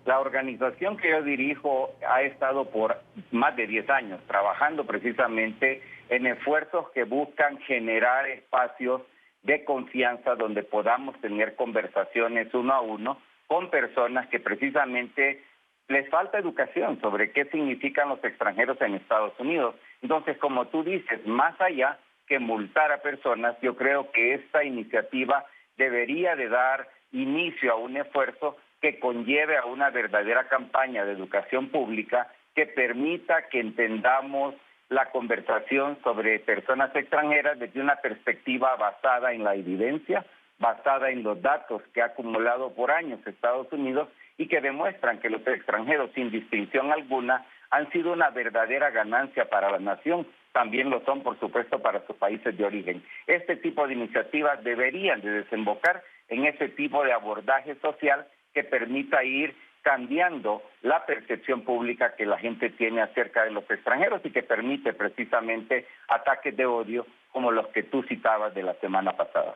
La organización que yo dirijo ha estado por más de 10 años trabajando precisamente en esfuerzos que buscan generar espacios de confianza donde podamos tener conversaciones uno a uno con personas que precisamente les falta educación sobre qué significan los extranjeros en Estados Unidos. Entonces, como tú dices, más allá que multar a personas, yo creo que esta iniciativa debería de dar inicio a un esfuerzo que conlleve a una verdadera campaña de educación pública que permita que entendamos la conversación sobre personas extranjeras desde una perspectiva basada en la evidencia, basada en los datos que ha acumulado por años Estados Unidos y que demuestran que los extranjeros, sin distinción alguna, han sido una verdadera ganancia para la nación. También lo son, por supuesto, para sus países de origen. Este tipo de iniciativas deberían de desembocar en ese tipo de abordaje social que permita ir cambiando la percepción pública que la gente tiene acerca de los extranjeros y que permite precisamente ataques de odio como los que tú citabas de la semana pasada.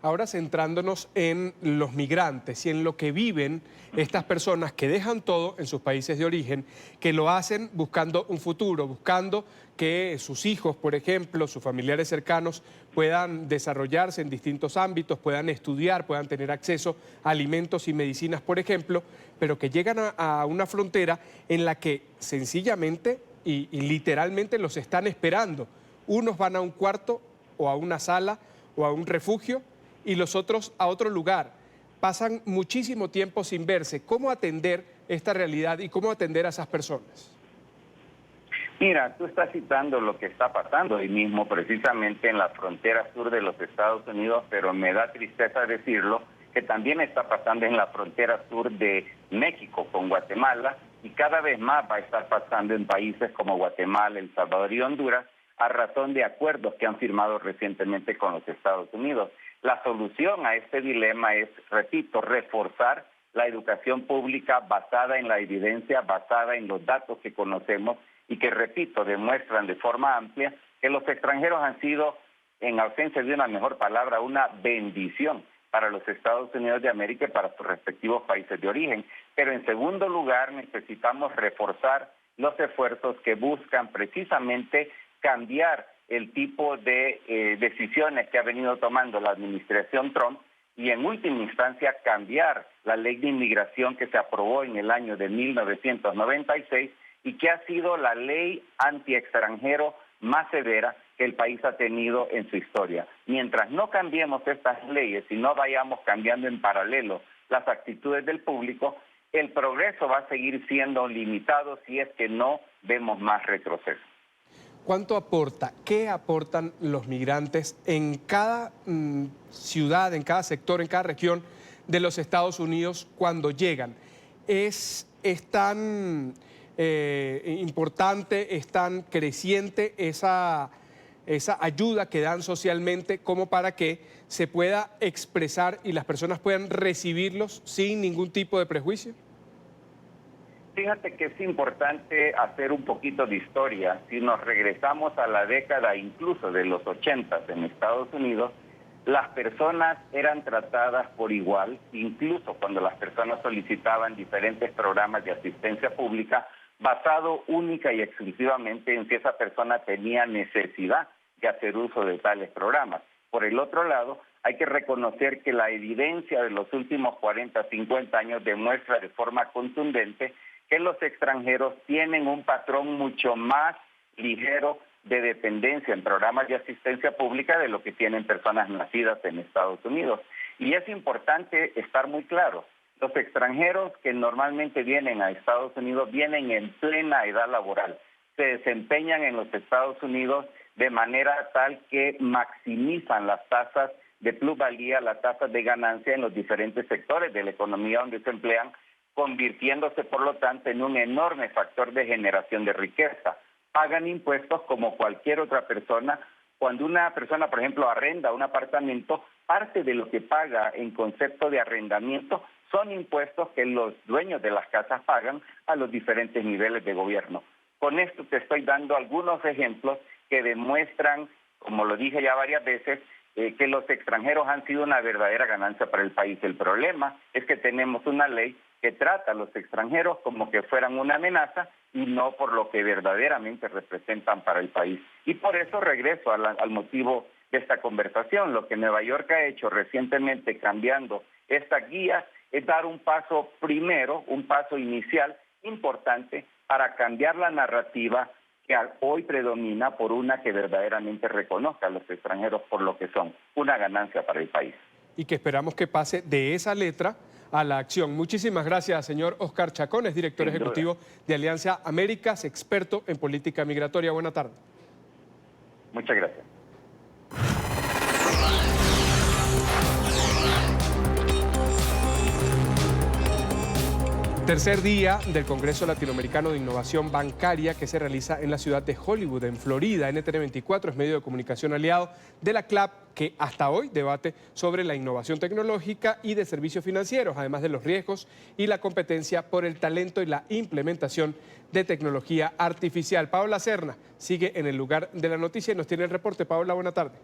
Ahora centrándonos en los migrantes y en lo que viven estas personas que dejan todo en sus países de origen, que lo hacen buscando un futuro, buscando que sus hijos, por ejemplo, sus familiares cercanos puedan desarrollarse en distintos ámbitos, puedan estudiar, puedan tener acceso a alimentos y medicinas, por ejemplo, pero que llegan a una frontera en la que sencillamente y literalmente los están esperando. Unos van a un cuarto o a una sala o a un refugio y los otros a otro lugar. Pasan muchísimo tiempo sin verse. ¿Cómo atender esta realidad y cómo atender a esas personas? Mira, tú estás citando lo que está pasando hoy mismo precisamente en la frontera sur de los Estados Unidos, pero me da tristeza decirlo, que también está pasando en la frontera sur de México con Guatemala y cada vez más va a estar pasando en países como Guatemala, El Salvador y Honduras a razón de acuerdos que han firmado recientemente con los Estados Unidos. La solución a este dilema es, repito, reforzar la educación pública basada en la evidencia, basada en los datos que conocemos y que, repito, demuestran de forma amplia que los extranjeros han sido, en ausencia de una mejor palabra, una bendición para los Estados Unidos de América y para sus respectivos países de origen. Pero en segundo lugar, necesitamos reforzar los esfuerzos que buscan precisamente cambiar el tipo de decisiones que ha venido tomando la administración Trump y en última instancia cambiar la ley de inmigración que se aprobó en el año de 1996 y que ha sido la ley anti-extranjero más severa que el país ha tenido en su historia. Mientras no cambiemos estas leyes y no vayamos cambiando en paralelo las actitudes del público, el progreso va a seguir siendo limitado si es que no vemos más retroceso. ¿Cuánto aporta? ¿Qué aportan los migrantes en cada ciudad, en cada sector, en cada región de los Estados Unidos cuando llegan. Es tan importante, es tan creciente esa ayuda que dan socialmente como para que se pueda expresar y las personas puedan recibirlos sin ningún tipo de prejuicio? Fíjate que es importante hacer un poquito de historia. Si nos regresamos a la década incluso de los 80 en Estados Unidos, las personas eran tratadas por igual, incluso cuando las personas solicitaban diferentes programas de asistencia pública, basado única y exclusivamente en si esa persona tenía necesidad de hacer uso de tales programas. Por el otro lado, hay que reconocer que la evidencia de los últimos 40, 50 años demuestra de forma contundente que los extranjeros tienen un patrón mucho más ligero de dependencia en programas de asistencia pública de lo que tienen personas nacidas en Estados Unidos. Y es importante estar muy claro, los extranjeros que normalmente vienen a Estados Unidos vienen en plena edad laboral, se desempeñan en los Estados Unidos de manera tal que maximizan las tasas de plusvalía, las tasas de ganancia en los diferentes sectores de la economía donde se emplean, convirtiéndose por lo tanto en un enorme factor de generación de riqueza. Pagan impuestos como cualquier otra persona. Cuando una persona, por ejemplo, arrenda un apartamento, parte de lo que paga en concepto de arrendamiento son impuestos que los dueños de las casas pagan a los diferentes niveles de gobierno. Con esto te estoy dando algunos ejemplos que demuestran, como lo dije ya varias veces, que los extranjeros han sido una verdadera ganancia para el país. El problema es que tenemos una ley que trata a los extranjeros como que fueran una amenaza y no por lo que verdaderamente representan para el país. Y por eso regreso al motivo de esta conversación. Lo que Nueva York ha hecho recientemente cambiando esta guía es dar un paso primero, un paso inicial importante para cambiar la narrativa que hoy predomina por una que verdaderamente reconozca a los extranjeros por lo que son, una ganancia para el país. Y que esperamos que pase de esa letra a la acción. Muchísimas gracias, señor Oscar Chacón, es director ejecutivo de Alianza Américas, experto en política migratoria. Buena tarde. Muchas gracias. Tercer día del Congreso Latinoamericano de Innovación Bancaria que se realiza en la ciudad de Hollywood, en Florida. NTN24 es medio de comunicación aliado de la CLAP, que hasta hoy debate sobre la innovación tecnológica y de servicios financieros, además de los riesgos y la competencia por el talento y la implementación de tecnología artificial. Paola Serna sigue en el lugar de la noticia y nos tiene el reporte. Paola, buena tarde.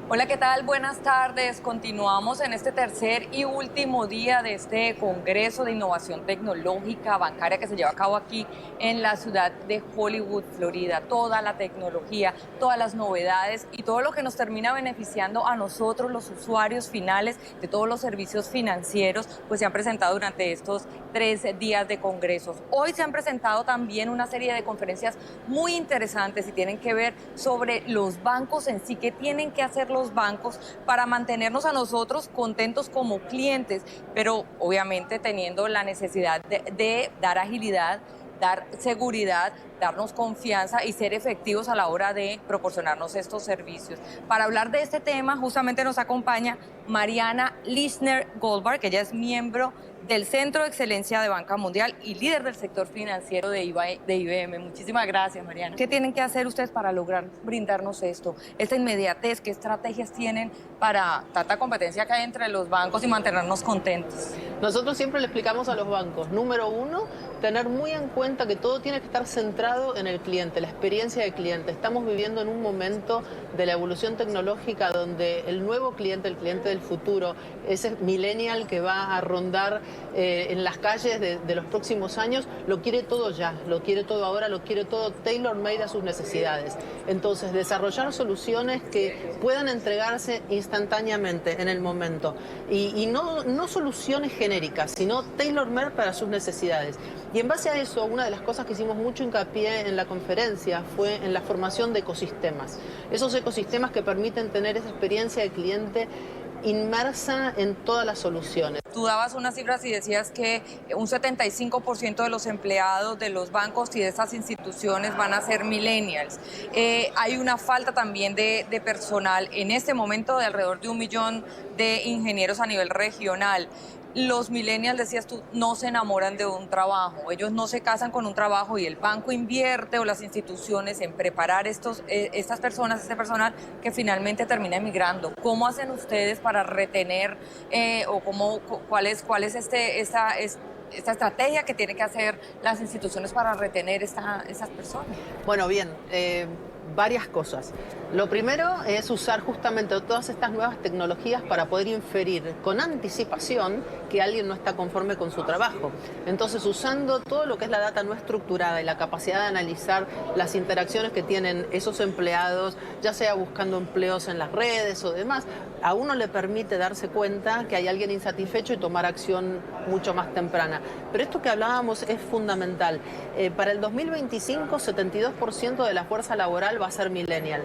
Hola, ¿qué tal? Buenas tardes. Continuamos en este tercer y último día de este Congreso de Innovación Tecnológica Bancaria que se lleva a cabo aquí en la ciudad de Hollywood, Florida. Toda la tecnología, todas las novedades y todo lo que nos termina beneficiando a nosotros, los usuarios finales de todos los servicios financieros, pues se han presentado durante estos 3 días de congresos. Hoy se han presentado también una serie de conferencias muy interesantes y tienen que ver sobre los bancos en sí, qué tienen que hacer los bancos para mantenernos a nosotros contentos como clientes, pero obviamente teniendo la necesidad de dar agilidad, dar seguridad, darnos confianza y ser efectivos a la hora de proporcionarnos estos servicios. Para hablar de este tema, justamente nos acompaña Mariana Lissner-Goldberg, que ella es miembro del Centro de Excelencia de Banca Mundial y líder del sector financiero de IBM. Muchísimas gracias, Mariana. ¿Qué tienen que hacer ustedes para lograr brindarnos esto? Esta inmediatez, ¿qué estrategias tienen para tanta competencia que hay entre los bancos y mantenernos contentos? Nosotros siempre le explicamos a los bancos, número uno, tener muy en cuenta que todo tiene que estar centrado en el cliente, la experiencia del cliente. Estamos viviendo en un momento de la evolución tecnológica donde el nuevo cliente, el cliente del futuro, ese millennial que va a rondar en las calles de los próximos años, lo quiere todo ya, lo quiere todo ahora, lo quiere todo tailor-made a sus necesidades. Entonces, desarrollar soluciones que puedan entregarse instantáneamente en el momento y no soluciones genéricas, sino tailor-made para sus necesidades. Y en base a eso, una de las cosas que hicimos mucho hincapié en la conferencia fue en la formación de ecosistemas. Esos ecosistemas que permiten tener esa experiencia de cliente inmersa en todas las soluciones. Tú dabas unas cifras y decías que un 75% de los empleados de los bancos y de estas instituciones van a ser millennials. Hay una falta también de personal en este momento de alrededor de 1 millón de ingenieros a nivel regional. Los millennials, decías tú, no se enamoran de un trabajo, ellos no se casan con un trabajo y el banco invierte o las instituciones en preparar estas personas, este personal que finalmente termina emigrando. ¿Cómo hacen ustedes para retener cuál es esta estrategia que tienen que hacer las instituciones para retener estas personas? Bueno, bien, varias cosas. Lo primero es usar justamente todas estas nuevas tecnologías para poder inferir con anticipación que alguien no está conforme con su trabajo. Entonces, usando todo lo que es la data no estructurada y la capacidad de analizar las interacciones que tienen esos empleados, ya sea buscando empleos en las redes o demás, a uno le permite darse cuenta que hay alguien insatisfecho y tomar acción mucho más temprana. Pero esto que hablábamos es fundamental. Para el 2025, 72% de la fuerza laboral va a ser millennial.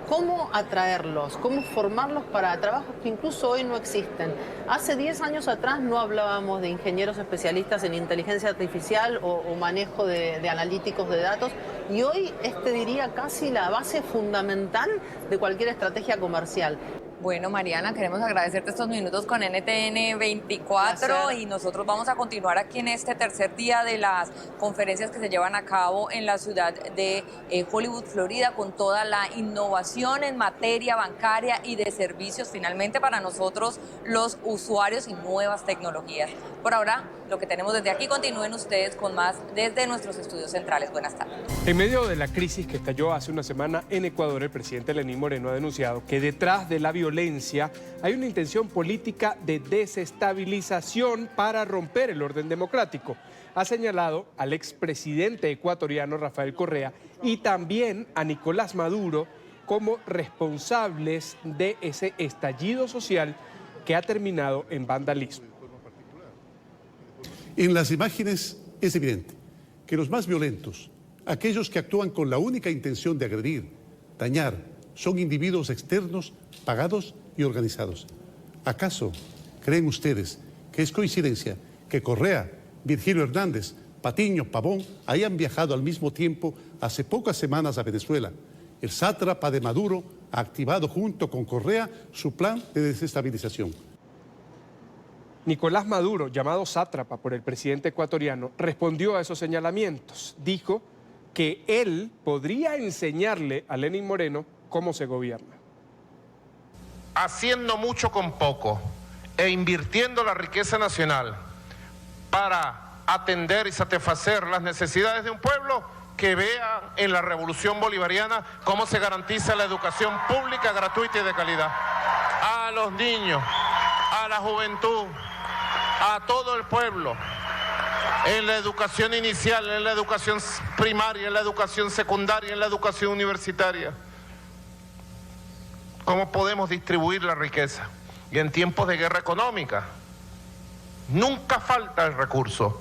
¿Cómo atraerlos? ¿Cómo formarlos para trabajos que incluso hoy no existen? Hace 10 años atrás no hablábamos de ingenieros especialistas en inteligencia artificial o manejo de analíticos de datos, y hoy diría casi la base fundamental de cualquier estrategia comercial. Bueno, Mariana, queremos agradecerte estos minutos con NTN 24 y nosotros vamos a continuar aquí en este tercer día de las conferencias que se llevan a cabo en la ciudad de Hollywood, Florida, con toda la innovación en materia bancaria y de servicios, finalmente para nosotros los usuarios y nuevas tecnologías. Por ahora, lo que tenemos desde aquí, continúen ustedes con más desde nuestros estudios centrales. Buenas tardes. En medio de la crisis que estalló hace una semana en Ecuador, el presidente Lenín Moreno ha denunciado que detrás de la violencia hay una intención política de desestabilización para romper el orden democrático. Ha señalado al expresidente ecuatoriano Rafael Correa y también a Nicolás Maduro como responsables de ese estallido social que ha terminado en vandalismo. En las imágenes es evidente que los más violentos, aquellos que actúan con la única intención de agredir, dañar, son individuos externos, pagados y organizados. ¿Acaso creen ustedes que es coincidencia que Correa, Virgilio Hernández, Patiño, Pavón hayan viajado al mismo tiempo hace pocas semanas a Venezuela? El sátrapa de Maduro ha activado junto con Correa su plan de desestabilización. Nicolás Maduro, llamado sátrapa por el presidente ecuatoriano, respondió a esos señalamientos. Dijo que él podría enseñarle a Lenín Moreno cómo se gobierna. Haciendo mucho con poco e invirtiendo la riqueza nacional para atender y satisfacer las necesidades de un pueblo, que vean en la revolución bolivariana cómo se garantiza la educación pública, gratuita y de calidad. A los niños, a la juventud, a todo el pueblo, en la educación inicial, en la educación primaria, en la educación secundaria, en la educación universitaria. ¿Cómo podemos distribuir la riqueza? Y en tiempos de guerra económica, nunca falta el recurso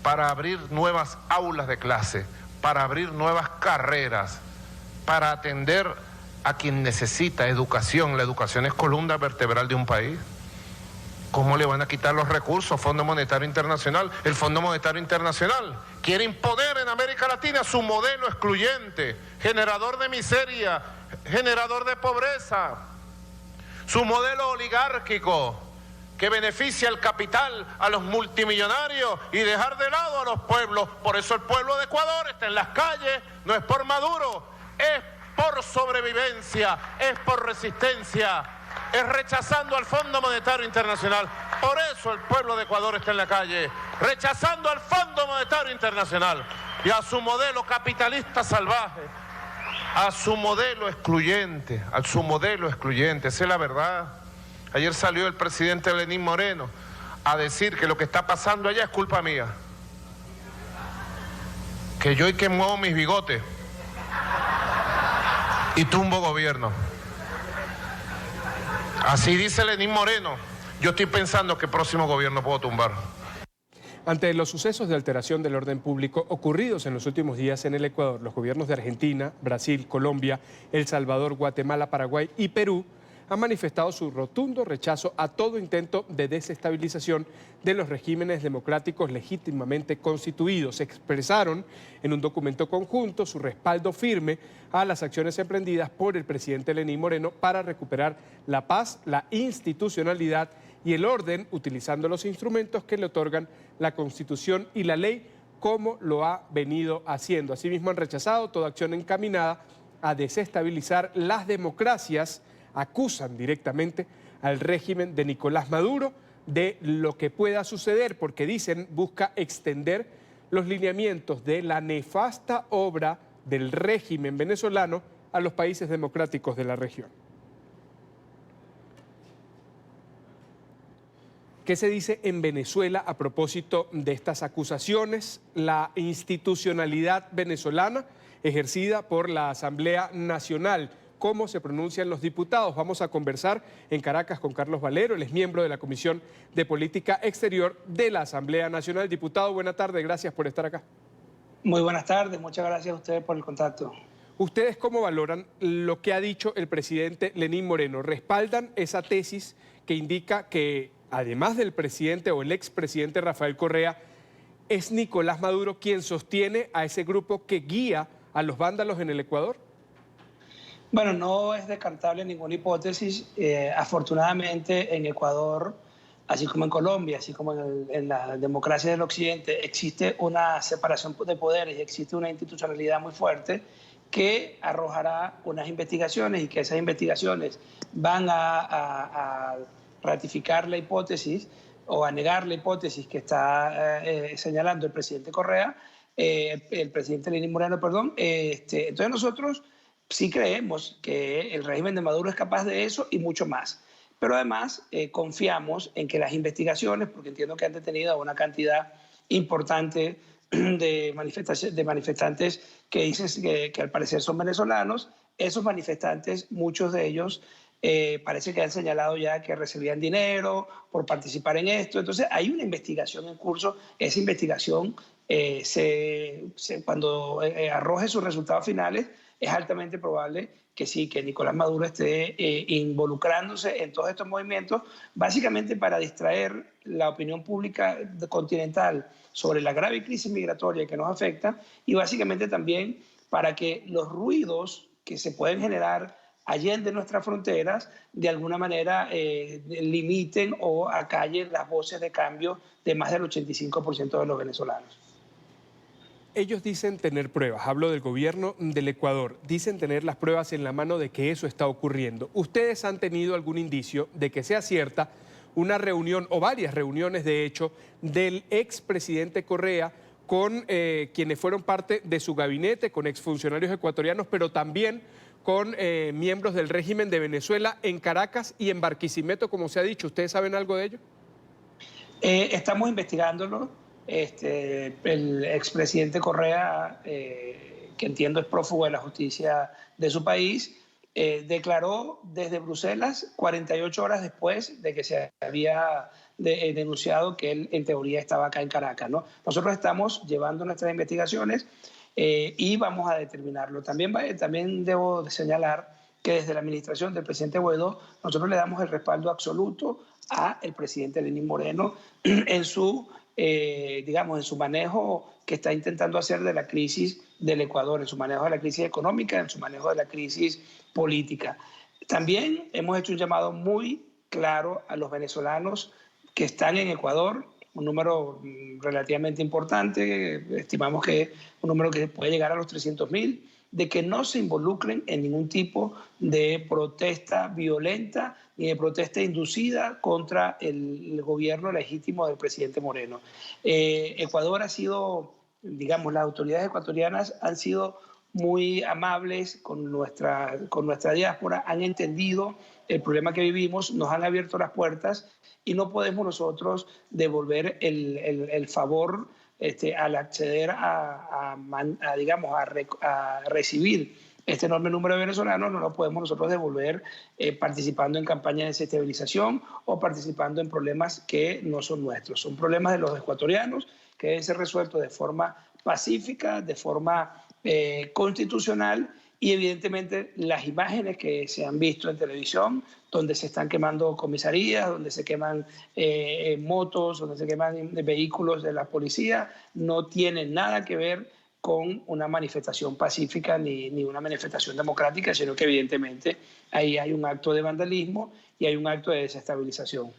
para abrir nuevas aulas de clase, para abrir nuevas carreras, para atender a quien necesita educación. La educación es columna vertebral de un país. ¿Cómo le van a quitar los recursos? Fondo Monetario Internacional. El Fondo Monetario Internacional quiere imponer en América Latina su modelo excluyente, generador de miseria, generador de pobreza, su modelo oligárquico que beneficia al capital, a los multimillonarios y dejar de lado a los pueblos. Por eso el pueblo de Ecuador está en las calles, no es por Maduro, es por sobrevivencia, es por resistencia, es rechazando al Fondo Monetario Internacional. Por eso el pueblo de Ecuador está en la calle, rechazando al Fondo Monetario Internacional y a su modelo capitalista salvaje, a su modelo excluyente, esa es la verdad. Ayer salió el presidente Lenín Moreno a decir que lo que está pasando allá es culpa mía, que yo y que muevo mis bigotes y tumbo gobierno. Así dice Lenín Moreno. Yo estoy pensando qué próximo gobierno puedo tumbar. Ante los sucesos de alteración del orden público ocurridos en los últimos días en el Ecuador, los gobiernos de Argentina, Brasil, Colombia, El Salvador, Guatemala, Paraguay y Perú han manifestado su rotundo rechazo a todo intento de desestabilización de los regímenes democráticos legítimamente constituidos. Expresaron en un documento conjunto su respaldo firme a las acciones emprendidas por el presidente Lenín Moreno para recuperar la paz, la institucionalidad y el orden, utilizando los instrumentos que le otorgan la Constitución y la ley, como lo ha venido haciendo. Asimismo, han rechazado toda acción encaminada a desestabilizar las democracias. Acusan directamente al régimen de Nicolás Maduro de lo que pueda suceder, porque dicen busca extender los lineamientos de la nefasta obra del régimen venezolano a los países democráticos de la región. ¿Qué se dice en Venezuela a propósito de estas acusaciones? La institucionalidad venezolana ejercida por la Asamblea Nacional. ¿Cómo se pronuncian los diputados? Vamos a conversar en Caracas con Carlos Valero, él es miembro de la Comisión de Política Exterior de la Asamblea Nacional. Diputado, buena tarde, gracias por estar acá. Muy buenas tardes, muchas gracias a ustedes por el contacto. ¿Ustedes cómo valoran lo que ha dicho el presidente Lenín Moreno? ¿Respaldan esa tesis que indica que, además del presidente o el expresidente Rafael Correa, es Nicolás Maduro quien sostiene a ese grupo que guía a los vándalos en el Ecuador? Bueno, no es descartable ninguna hipótesis. Afortunadamente en Ecuador, así como en Colombia, así como en la democracia del occidente, existe una separación de poderes y existe una institucionalidad muy fuerte que arrojará unas investigaciones y que esas investigaciones van a ratificar la hipótesis o a negar la hipótesis que está señalando el presidente Correa, el presidente Lenín Moreno, perdón. Entonces nosotros sí creemos que el régimen de Maduro es capaz de eso y mucho más. Pero además confiamos en que las investigaciones, porque entiendo que han detenido a una cantidad importante de manifestantes que dicen que al parecer son venezolanos, esos manifestantes, muchos de ellos parece que han señalado ya que recibían dinero por participar en esto. Entonces hay una investigación en curso. Esa investigación, cuando arroje sus resultados finales, es altamente probable que sí, que Nicolás Maduro esté involucrándose en todos estos movimientos, básicamente para distraer la opinión pública continental sobre la grave crisis migratoria que nos afecta y básicamente también para que los ruidos que se pueden generar allende nuestras fronteras de alguna manera limiten o acallen las voces de cambio de más del 85% de los venezolanos. Ellos dicen tener pruebas, hablo del gobierno del Ecuador, dicen tener las pruebas en la mano de que eso está ocurriendo. ¿Ustedes han tenido algún indicio de que sea cierta una reunión o varias reuniones, de hecho, del expresidente Correa con quienes fueron parte de su gabinete, con exfuncionarios ecuatorianos, pero también con miembros del régimen de Venezuela en Caracas y en Barquisimeto, como se ha dicho? ¿Ustedes saben algo de ello? Estamos investigándolo. El expresidente Correa, que entiendo es prófugo de la justicia de su país, declaró desde Bruselas 48 horas después de que se había denunciado que él en teoría estaba acá en Caracas, ¿no? Nosotros estamos llevando nuestras investigaciones y vamos a determinarlo. También debo de señalar que desde la administración del presidente Guaidó nosotros le damos el respaldo absoluto al presidente Lenín Moreno en su en su manejo que está intentando hacer de la crisis del Ecuador, en su manejo de la crisis económica, en su manejo de la crisis política. También hemos hecho un llamado muy claro a los venezolanos que están en Ecuador, un número relativamente importante, estimamos que un número que puede llegar a los 300.000, de que no se involucren en ningún tipo de protesta violenta ni de protesta inducida contra el gobierno legítimo del presidente Moreno. Ecuador ha sido, digamos, las autoridades ecuatorianas han sido muy amables con nuestra diáspora, han entendido el problema que vivimos, nos han abierto las puertas y no podemos nosotros devolver el favor al acceder a recibir este enorme número de venezolanos. No lo podemos nosotros devolver participando en campañas de desestabilización o participando en problemas que no son nuestros. Son problemas de los ecuatorianos que deben ser resueltos de forma pacífica, de forma constitucional y evidentemente las imágenes que se han visto en televisión, donde se están quemando comisarías, donde se queman motos, donde se queman vehículos de la policía, no tienen nada que ver con una manifestación pacífica ni una manifestación democrática, sino que evidentemente ahí hay un acto de vandalismo y hay un acto de desestabilización.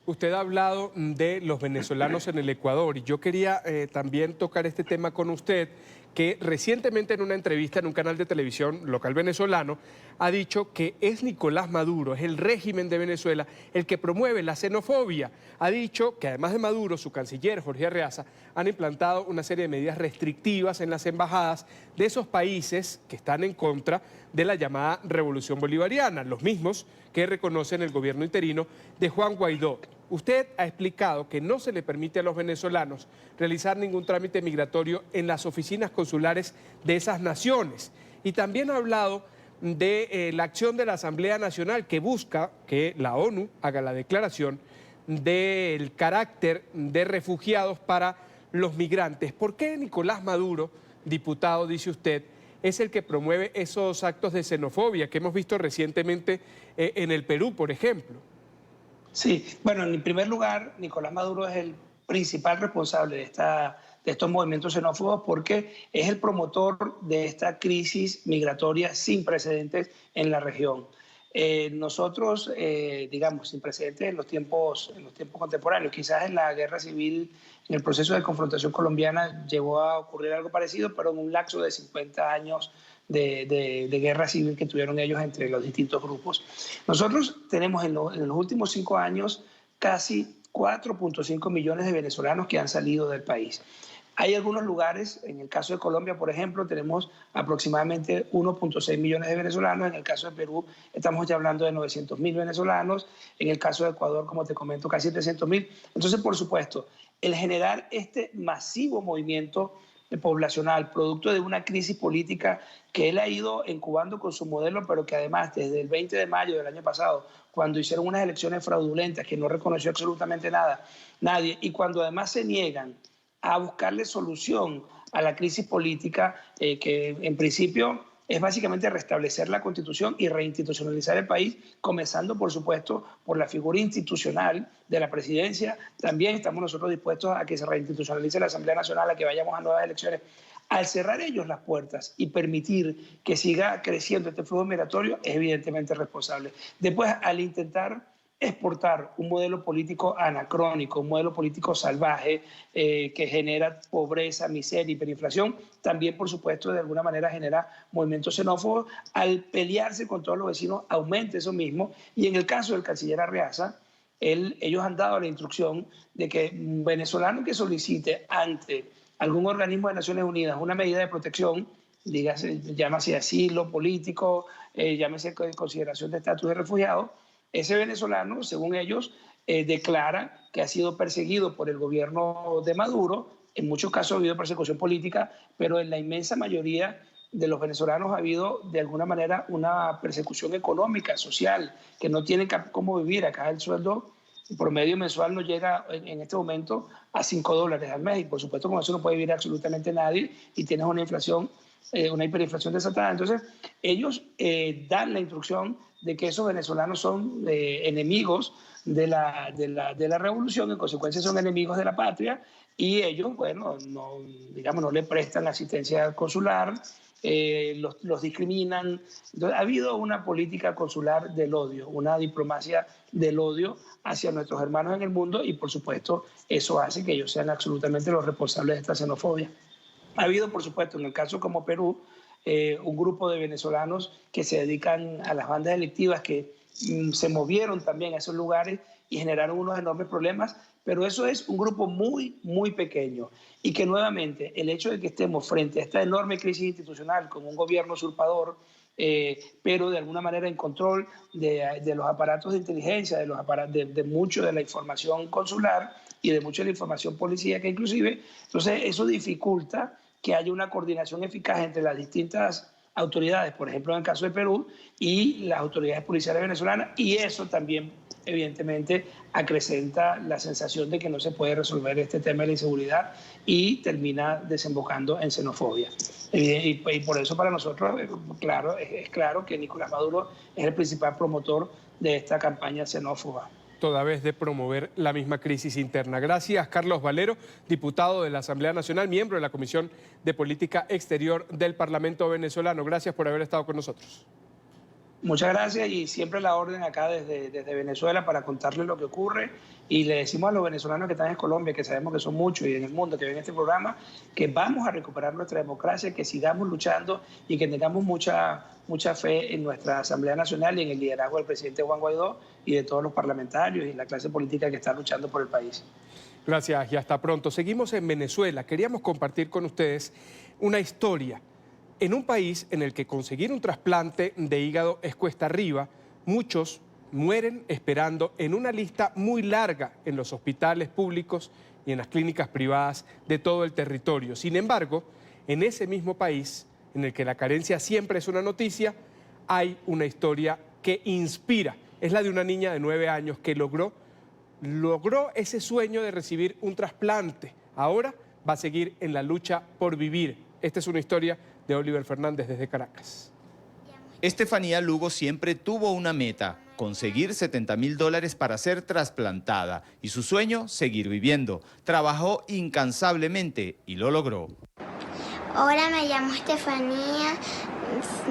Usted ha hablado de los venezolanos en el Ecuador y yo quería también tocar este tema con usted, que recientemente en una entrevista en un canal de televisión local venezolano ha dicho que es Nicolás Maduro, es el régimen de Venezuela el que promueve la xenofobia. Ha dicho que además de Maduro, su canciller Jorge Arreaza han implantado una serie de medidas restrictivas en las embajadas de esos países que están en contra de la llamada Revolución Bolivariana, los mismos que reconocen el gobierno interino de Juan Guaidó. Usted ha explicado que no se le permite a los venezolanos realizar ningún trámite migratorio en las oficinas consulares de esas naciones. Y también ha hablado de la acción de la Asamblea Nacional que busca que la ONU haga la declaración del carácter de refugiados para los migrantes. ¿Por qué Nicolás Maduro, diputado, dice usted, es el que promueve esos actos de xenofobia que hemos visto recientemente en el Perú, por ejemplo? Sí, bueno, en primer lugar, Nicolás Maduro es el principal responsable de estos movimientos xenófobos porque es el promotor de esta crisis migratoria sin precedentes en la región. Nosotros, digamos, sin precedentes en los tiempos contemporáneos, quizás en la guerra civil, en el proceso de confrontación colombiana llegó a ocurrir algo parecido, pero en un lapso de 50 años de guerra civil que tuvieron ellos entre los distintos grupos. Nosotros tenemos en los últimos 5 años casi 4.5 millones de venezolanos que han salido del país. Hay algunos lugares, en el caso de Colombia, por ejemplo, tenemos aproximadamente 1.6 millones de venezolanos. En el caso de Perú estamos ya hablando de 900.000 venezolanos. En el caso de Ecuador, como te comento, casi 300.000. Entonces, por supuesto, el generar este masivo movimiento poblacional, producto de una crisis política que él ha ido incubando con su modelo, pero que además desde el 20 de mayo del año pasado, cuando hicieron unas elecciones fraudulentas que no reconoció absolutamente nadie, y cuando además se niegan a buscarle solución a la crisis política, que en principio es básicamente restablecer la Constitución y reinstitucionalizar el país, comenzando, por supuesto, por la figura institucional de la presidencia. También estamos nosotros dispuestos a que se reinstitucionalice la Asamblea Nacional, a que vayamos a nuevas elecciones. Al cerrar ellos las puertas y permitir que siga creciendo este flujo migratorio, es evidentemente responsable. Después, al intentar exportar un modelo político anacrónico, un modelo político salvaje que genera pobreza, miseria, hiperinflación, también, por supuesto, de alguna manera genera movimientos xenófobos. Al pelearse con todos los vecinos, aumenta eso mismo. Y en el caso del canciller Arreaza, ellos han dado la instrucción de que un venezolano que solicite ante algún organismo de Naciones Unidas una medida de protección, llámese asilo político, llámese consideración de estatus de refugiado, ese venezolano, según ellos, declara que ha sido perseguido por el gobierno de Maduro. En muchos casos ha habido persecución política, pero en la inmensa mayoría de los venezolanos ha habido, de alguna manera, una persecución económica, social, que no tienen cómo vivir. Acá el sueldo promedio mensual no llega en este momento a $5 al mes. Y por supuesto, con eso no puede vivir absolutamente nadie y tienes una inflación, una hiperinflación desatada. Entonces, ellos dan la instrucción de que esos venezolanos son enemigos de la revolución, en consecuencia son enemigos de la patria, y ellos, bueno, no le prestan asistencia consular, los discriminan. Entonces, ha habido una política consular del odio, una diplomacia del odio hacia nuestros hermanos en el mundo, y por supuesto eso hace que ellos sean absolutamente los responsables de esta xenofobia. Ha habido, por supuesto, en el caso como Perú, un grupo de venezolanos que se dedican a las bandas delictivas que se movieron también a esos lugares y generaron unos enormes problemas, pero eso es un grupo muy, muy pequeño, y que nuevamente el hecho de que estemos frente a esta enorme crisis institucional con un gobierno usurpador, pero de alguna manera en control de los aparatos de inteligencia, de mucho de la información consular y de mucho de la información policíaca inclusive, entonces eso dificulta que haya una coordinación eficaz entre las distintas autoridades, por ejemplo en el caso de Perú, y las autoridades policiales venezolanas, y eso también evidentemente acrecenta la sensación de que no se puede resolver este tema de la inseguridad y termina desembocando en xenofobia. Y por eso para nosotros es claro que Nicolás Maduro es el principal promotor de esta campaña xenófoba. Toda vez de promover la misma crisis interna. Gracias, Carlos Valero, diputado de la Asamblea Nacional, miembro de la Comisión de Política Exterior del Parlamento venezolano. Gracias por haber estado con nosotros. Muchas gracias y siempre la orden acá desde Venezuela para contarles lo que ocurre, y le decimos a los venezolanos que están en Colombia, que sabemos que son muchos y en el mundo que ven este programa, que vamos a recuperar nuestra democracia, que sigamos luchando y que tengamos mucha fe en nuestra Asamblea Nacional y en el liderazgo del presidente Juan Guaidó y de todos los parlamentarios y la clase política que está luchando por el país. Gracias y hasta pronto. Seguimos en Venezuela. Queríamos compartir con ustedes una historia. En un país en el que conseguir un trasplante de hígado es cuesta arriba, muchos mueren esperando en una lista muy larga en los hospitales públicos y en las clínicas privadas de todo el territorio. Sin embargo, en ese mismo país, en el que la carencia siempre es una noticia, hay una historia que inspira. Es la de una niña de 9 años que logró ese sueño de recibir un trasplante. Ahora va a seguir en la lucha por vivir. Esta es una historia de Oliver Fernández desde Caracas. Estefanía Lugo siempre tuvo una meta: conseguir $70.000 para ser trasplantada, y su sueño, seguir viviendo. Trabajó incansablemente y lo logró. Hola, me llamo Estefanía,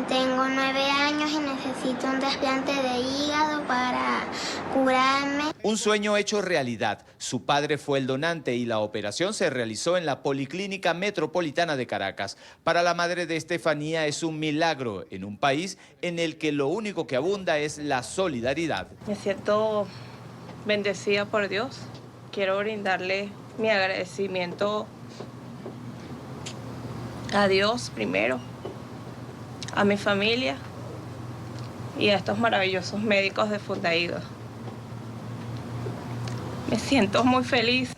tengo 9 años y necesito un trasplante de hígado para curarme. Un sueño hecho realidad. Su padre fue el donante y la operación se realizó en la Policlínica Metropolitana de Caracas. Para la madre de Estefanía es un milagro en un país en el que lo único que abunda es la solidaridad. Me siento bendecida por Dios. Quiero brindarle mi agradecimiento a Dios primero, a mi familia y a estos maravillosos médicos de Fundaído. Me siento muy feliz.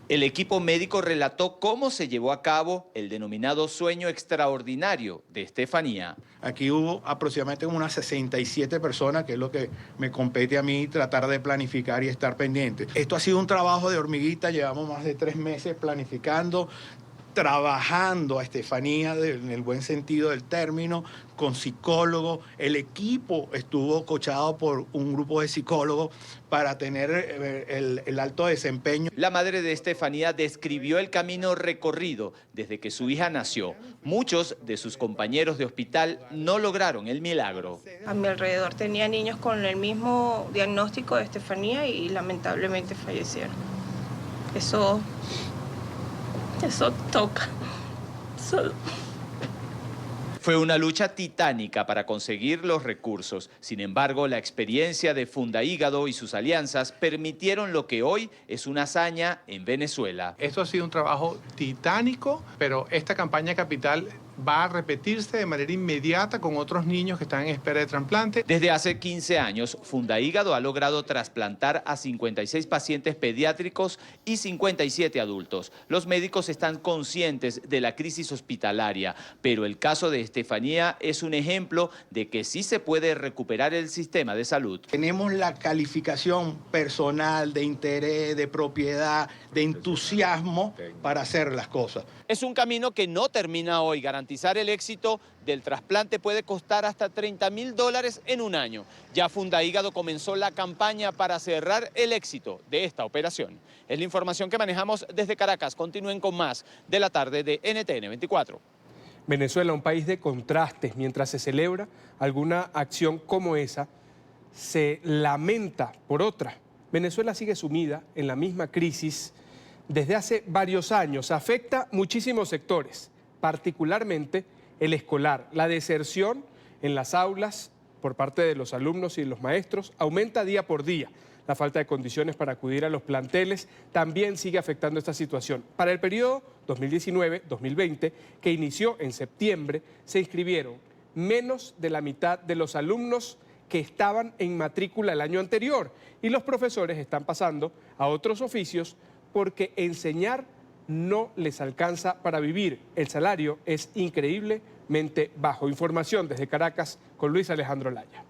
El equipo médico relató cómo se llevó a cabo el denominado sueño extraordinario de Estefanía. Aquí hubo aproximadamente unas 67 personas, que es lo que me compete a mí tratar de planificar y estar pendiente. Esto ha sido un trabajo de hormiguita, llevamos más de 3 meses planificando, trabajando a Estefanía en el buen sentido del término, con psicólogos. El equipo estuvo coachado por un grupo de psicólogos para tener el alto desempeño. La madre de Estefanía describió el camino recorrido desde que su hija nació. Muchos de sus compañeros de hospital no lograron el milagro. A mi alrededor tenía niños con el mismo diagnóstico de Estefanía y lamentablemente fallecieron. Eso toca. Fue una lucha titánica para conseguir los recursos. Sin embargo, la experiencia de Fundaígado y sus alianzas permitieron lo que hoy es una hazaña en Venezuela. Esto ha sido un trabajo titánico, pero esta campaña capital va a repetirse de manera inmediata con otros niños que están en espera de trasplante. Desde hace 15 años, Fundaígado ha logrado trasplantar a 56 pacientes pediátricos y 57 adultos. Los médicos están conscientes de la crisis hospitalaria, pero el caso de Estefanía es un ejemplo de que sí se puede recuperar el sistema de salud. Tenemos la calificación personal, de interés, de propiedad, de entusiasmo para hacer las cosas. Es un camino que no termina hoy. Garantizar el éxito del trasplante puede costar hasta $30.000 en un año. Ya Fundaígado comenzó la campaña para cerrar el éxito de esta operación. Es la información que manejamos desde Caracas. Continúen con más de la tarde de NTN 24. Venezuela, un país de contrastes. Mientras se celebra alguna acción como esa, se lamenta por otra. Venezuela sigue sumida en la misma crisis desde hace varios años. Afecta muchísimos sectores, particularmente el escolar. La deserción en las aulas por parte de los alumnos y los maestros aumenta día por día. La falta de condiciones para acudir a los planteles también sigue afectando esta situación. Para el periodo 2019-2020, que inició en septiembre, se inscribieron menos de la mitad de los alumnos que estaban en matrícula el año anterior, y los profesores están pasando a otros oficios porque enseñar no les alcanza para vivir. El salario es increíble extremadamente bajo. Información desde Caracas con Luis Alejandro Laya.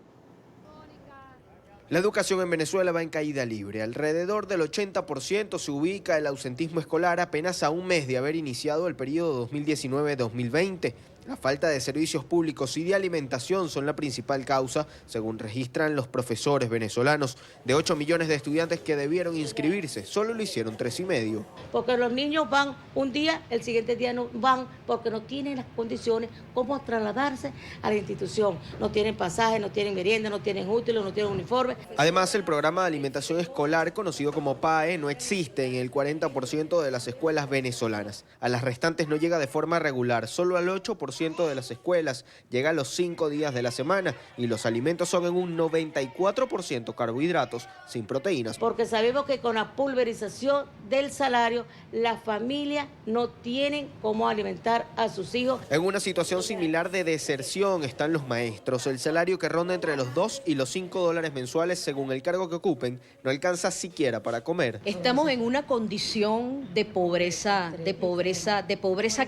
La educación en Venezuela va en caída libre. Alrededor del 80% se ubica el ausentismo escolar apenas a un mes de haber iniciado el periodo 2019-2020. La falta de servicios públicos y de alimentación son la principal causa, según registran los profesores venezolanos. De 8 millones de estudiantes que debieron inscribirse, solo lo hicieron 3,5. Porque los niños van un día, el siguiente día no van, porque no tienen las condiciones como trasladarse a la institución. No tienen pasaje, no tienen merienda, no tienen útiles, no tienen uniforme. Además, el programa de alimentación escolar, conocido como PAE, no existe en el 40% de las escuelas venezolanas. A las restantes no llega de forma regular, solo al 8% de las escuelas llega a los 5 días de la semana y los alimentos son en un 94% carbohidratos sin proteínas. Porque sabemos que con la pulverización del salario, las familias no tienen cómo alimentar a sus hijos. En una situación similar de deserción están los maestros. El salario, que ronda entre los 2 y los 5 dólares mensuales según el cargo que ocupen, no alcanza siquiera para comer. Estamos en una condición de pobreza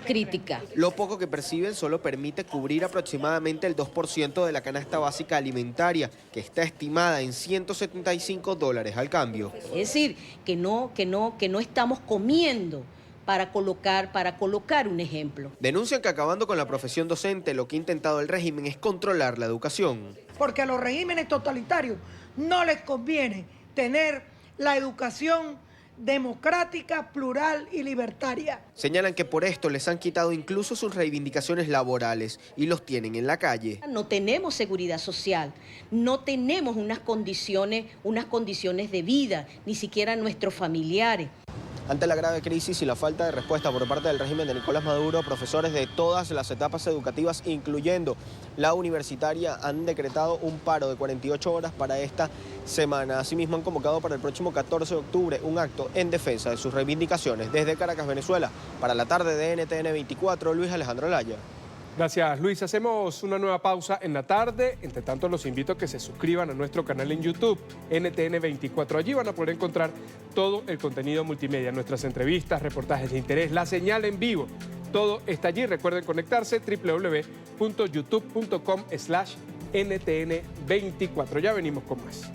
crítica. Lo poco que perciben solo permite cubrir aproximadamente el 2% de la canasta básica alimentaria, que está estimada en $175 al cambio. Es decir, que no estamos comiendo para colocar un ejemplo. Denuncian que acabando con la profesión docente, lo que ha intentado el régimen es controlar la educación. Porque a los regímenes totalitarios no les conviene tener la educación democrática, plural y libertaria. Señalan que por esto les han quitado incluso sus reivindicaciones laborales y los tienen en la calle. No tenemos seguridad social, no tenemos unas condiciones de vida, ni siquiera nuestros familiares. Ante la grave crisis y la falta de respuesta por parte del régimen de Nicolás Maduro, profesores de todas las etapas educativas, incluyendo la universitaria, han decretado un paro de 48 horas para esta semana. Asimismo, han convocado para el próximo 14 de octubre un acto en defensa de sus reivindicaciones. Desde Caracas, Venezuela, para la tarde de NTN 24, Luis Alejandro Laya. Gracias, Luis. Hacemos una nueva pausa en la tarde. Entre tanto, los invito a que se suscriban a nuestro canal en YouTube, NTN 24. Allí van a poder encontrar todo el contenido multimedia, nuestras entrevistas, reportajes de interés, la señal en vivo. Todo está allí. Recuerden conectarse, www.youtube.com/NTN24. Ya venimos con más.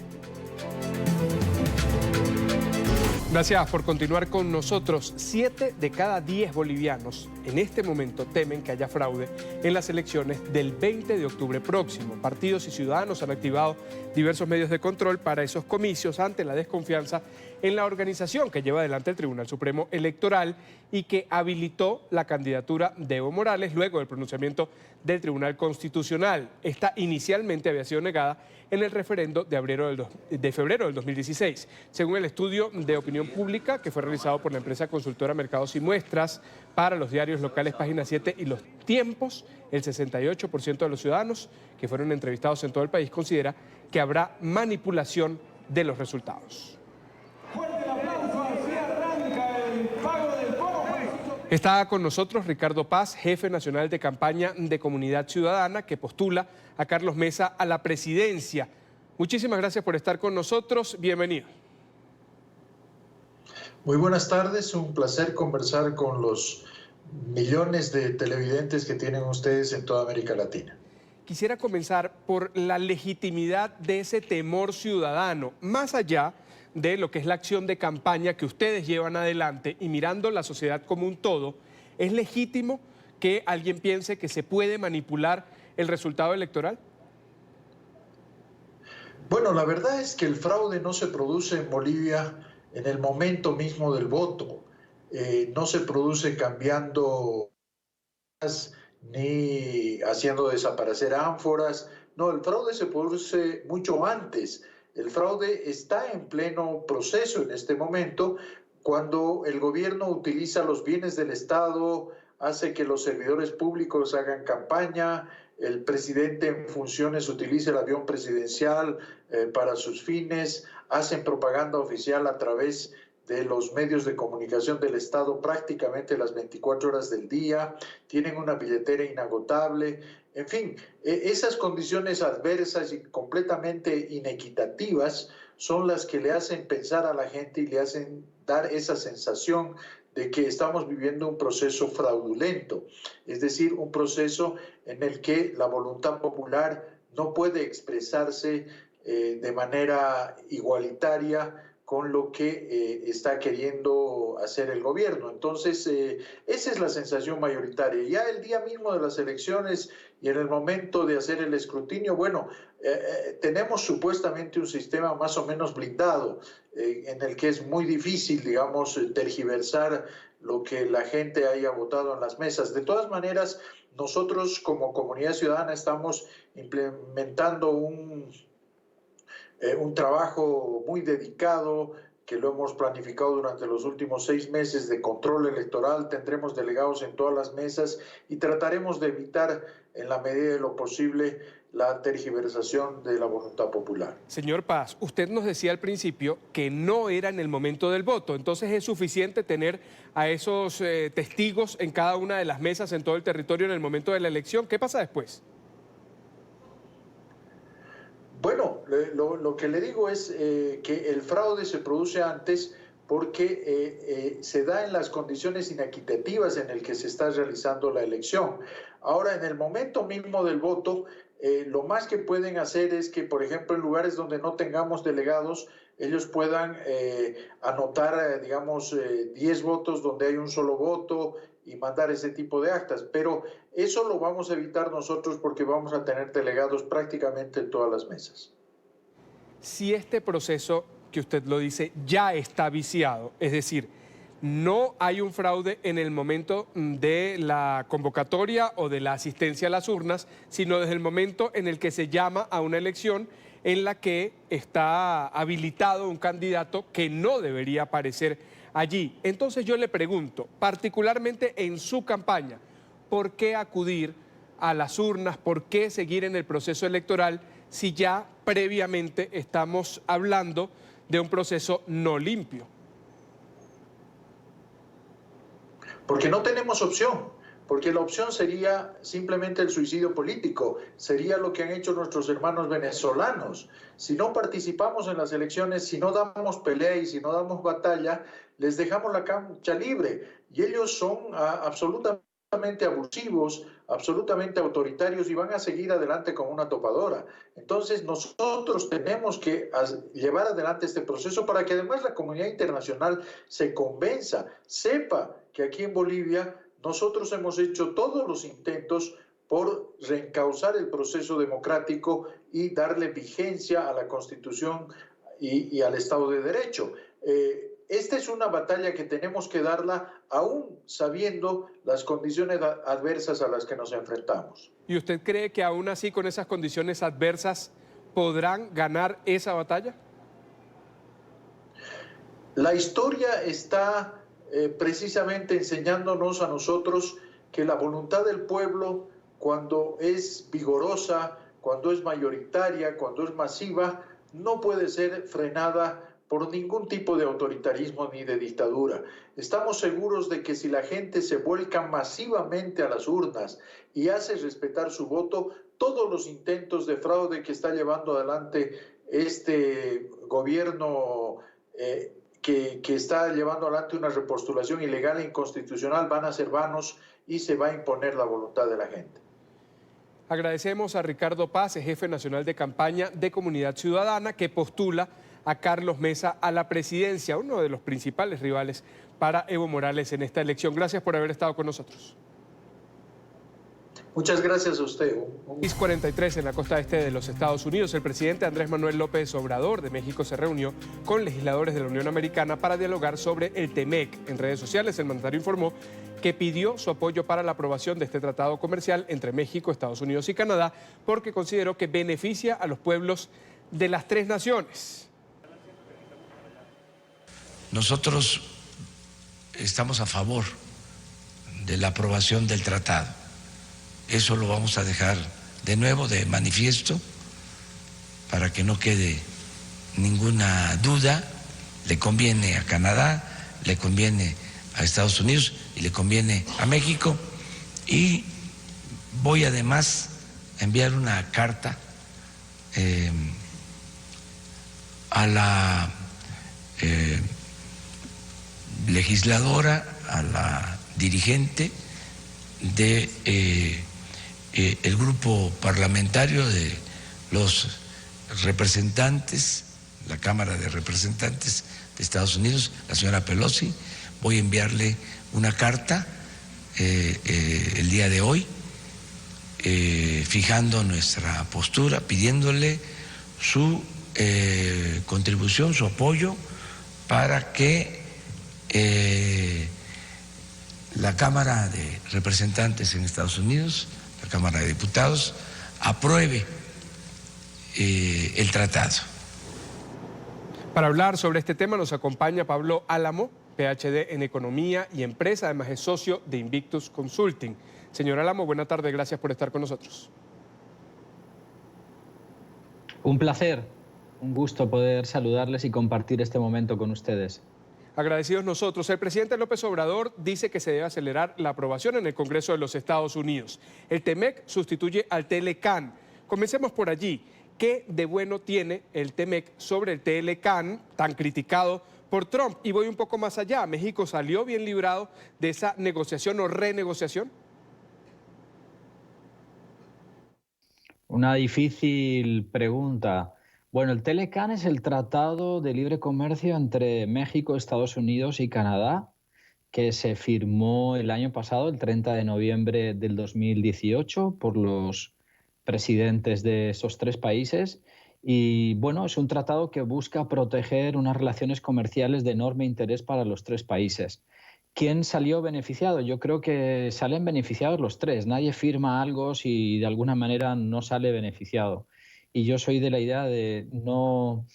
Gracias por continuar con nosotros. 7 de cada 10 bolivianos en este momento temen que haya fraude en las elecciones del 20 de octubre próximo. Partidos y ciudadanos han activado diversos medios de control para esos comicios ante la desconfianza en la organización que lleva adelante el Tribunal Supremo Electoral y que habilitó la candidatura de Evo Morales luego del pronunciamiento del Tribunal Constitucional. Esta inicialmente había sido negada en el referendo de febrero del 2016. Según el estudio de opinión pública que fue realizado por la empresa consultora Mercados y Muestras para los diarios locales Página 7 y Los Tiempos, el 68% de los ciudadanos que fueron entrevistados en todo el país considera que habrá manipulación de los resultados. Está con nosotros Ricardo Paz, jefe nacional de campaña de Comunidad Ciudadana, que postula a Carlos Mesa a la presidencia. Muchísimas gracias por estar con nosotros. Bienvenido. Muy buenas tardes. Un placer conversar con los millones de televidentes que tienen ustedes en toda América Latina. Quisiera comenzar por la legitimidad de ese temor ciudadano, más allá de lo que es la acción de campaña que ustedes llevan adelante y mirando la sociedad como un todo. ¿Es legítimo que alguien piense que se puede manipular el resultado electoral? Bueno, la verdad es que el fraude no se produce en Bolivia en el momento mismo del voto. No se produce cambiando ni haciendo desaparecer ánforas. No, el fraude se produce mucho antes. El fraude está en pleno proceso en este momento, cuando el gobierno utiliza los bienes del Estado, hace que los servidores públicos hagan campaña, el presidente en funciones utiliza el avión presidencial para sus fines, hacen propaganda oficial a través de los medios de comunicación del Estado prácticamente las 24 horas del día, tienen una billetera inagotable. En fin, esas condiciones adversas y completamente inequitativas son las que le hacen pensar a la gente y le hacen dar esa sensación de que estamos viviendo un proceso fraudulento, es decir, un proceso en el que la voluntad popular no puede expresarse de manera igualitaria con lo que está queriendo hacer el gobierno. Entonces, esa es la sensación mayoritaria. Ya el día mismo de las elecciones y en el momento de hacer el escrutinio, bueno, tenemos supuestamente un sistema más o menos blindado, en el que es muy difícil, digamos, tergiversar lo que la gente haya votado en las mesas. De todas maneras, nosotros como comunidad ciudadana estamos implementando un trabajo muy dedicado, que lo hemos planificado durante los últimos 6 meses de control electoral. Tendremos delegados en todas las mesas y trataremos de evitar, en la medida de lo posible, la tergiversación de la voluntad popular. Señor Paz, usted nos decía al principio que no era en el momento del voto, entonces es suficiente tener a esos testigos en cada una de las mesas en todo el territorio en el momento de la elección. ¿Qué pasa después? Bueno, lo que le digo es que el fraude se produce antes porque se da en las condiciones inequitativas en el que se está realizando la elección. Ahora, en el momento mismo del voto, lo más que pueden hacer es que, por ejemplo, en lugares donde no tengamos delegados, ellos puedan anotar, digamos, 10 votos donde hay un solo voto y mandar ese tipo de actas. Pero eso lo vamos a evitar nosotros porque vamos a tener delegados prácticamente en todas las mesas. Si este proceso, que usted lo dice, ya está viciado, es decir, no hay un fraude en el momento de la convocatoria o de la asistencia a las urnas, sino desde el momento en el que se llama a una elección en la que está habilitado un candidato que no debería aparecer allí. Entonces yo le pregunto, particularmente en su campaña, ¿por qué acudir a las urnas? ¿Por qué seguir en el proceso electoral si ya previamente estamos hablando de un proceso no limpio? Porque no tenemos opción, porque la opción sería simplemente el suicidio político, sería lo que han hecho nuestros hermanos venezolanos. Si no participamos en las elecciones, si no damos pelea y si no damos batalla, les dejamos la cancha libre y ellos son absolutamente abusivos, absolutamente autoritarios y van a seguir adelante con una topadora. Entonces nosotros tenemos que llevar adelante este proceso para que además la comunidad internacional se convenza, sepa que aquí en Bolivia nosotros hemos hecho todos los intentos por reencauzar el proceso democrático y darle vigencia a la Constitución y al Estado de Derecho. Esta es una batalla que tenemos que darla aún sabiendo las condiciones adversas a las que nos enfrentamos. ¿Y usted cree que aún así con esas condiciones adversas podrán ganar esa batalla? La historia está precisamente enseñándonos a nosotros que la voluntad del pueblo, cuando es vigorosa, cuando es mayoritaria, cuando es masiva, no puede ser frenada por ningún tipo de autoritarismo ni de dictadura. Estamos seguros de que si la gente se vuelca masivamente a las urnas y hace respetar su voto, todos los intentos de fraude que está llevando adelante este gobierno que está llevando adelante una repostulación ilegal e inconstitucional van a ser vanos y se va a imponer la voluntad de la gente. Agradecemos a Ricardo Paz, jefe nacional de campaña de Comunidad Ciudadana, que postula a Carlos Mesa a la presidencia, uno de los principales rivales para Evo Morales en esta elección. Gracias por haber estado con nosotros. Muchas gracias a usted. 43 en la costa este de los Estados Unidos. El presidente Andrés Manuel López Obrador de México se reunió con legisladores de la Unión Americana para dialogar sobre el TEMEC. En redes sociales, el mandatario informó que pidió su apoyo para la aprobación de este tratado comercial entre México, Estados Unidos y Canadá, porque consideró que beneficia a los pueblos de las tres naciones. Nosotros estamos a favor de la aprobación del tratado. Eso lo vamos a dejar de nuevo de manifiesto para que no quede ninguna duda. Le conviene a Canadá, le conviene a Estados Unidos y le conviene a México. Y voy además a enviar una carta a la legisladora, a la dirigente de el grupo parlamentario de los representantes, la Cámara de Representantes de Estados Unidos, la señora Pelosi. Voy a enviarle una carta el día de hoy, fijando nuestra postura, pidiéndole su contribución, su apoyo para que la Cámara de Representantes en Estados Unidos, la Cámara de Diputados, apruebe el tratado. Para hablar sobre este tema nos acompaña Pablo Álamo, PhD en Economía y Empresa, además es socio de Invictus Consulting. Señor Álamo, buena tarde, gracias por estar con nosotros. Un placer, un gusto poder saludarles y compartir este momento con ustedes. Agradecidos nosotros. El presidente López Obrador dice que se debe acelerar la aprobación en el Congreso de los Estados Unidos. El TEMEC sustituye al TLCAN. Comencemos por allí. ¿Qué de bueno tiene el TEMEC sobre el TLCAN, tan criticado por Trump? Y voy un poco más allá. ¿México salió bien librado de esa negociación o renegociación? Una difícil pregunta. Bueno, el TLCAN es el Tratado de Libre Comercio entre México, Estados Unidos y Canadá, que se firmó el año pasado, el 30 de noviembre del 2018, por los presidentes de esos tres países. Y bueno, es un tratado que busca proteger unas relaciones comerciales de enorme interés para los tres países. ¿Quién salió beneficiado? Yo creo que salen beneficiados los tres. Nadie firma algo si de alguna manera no sale beneficiado. Y yo soy de la idea de no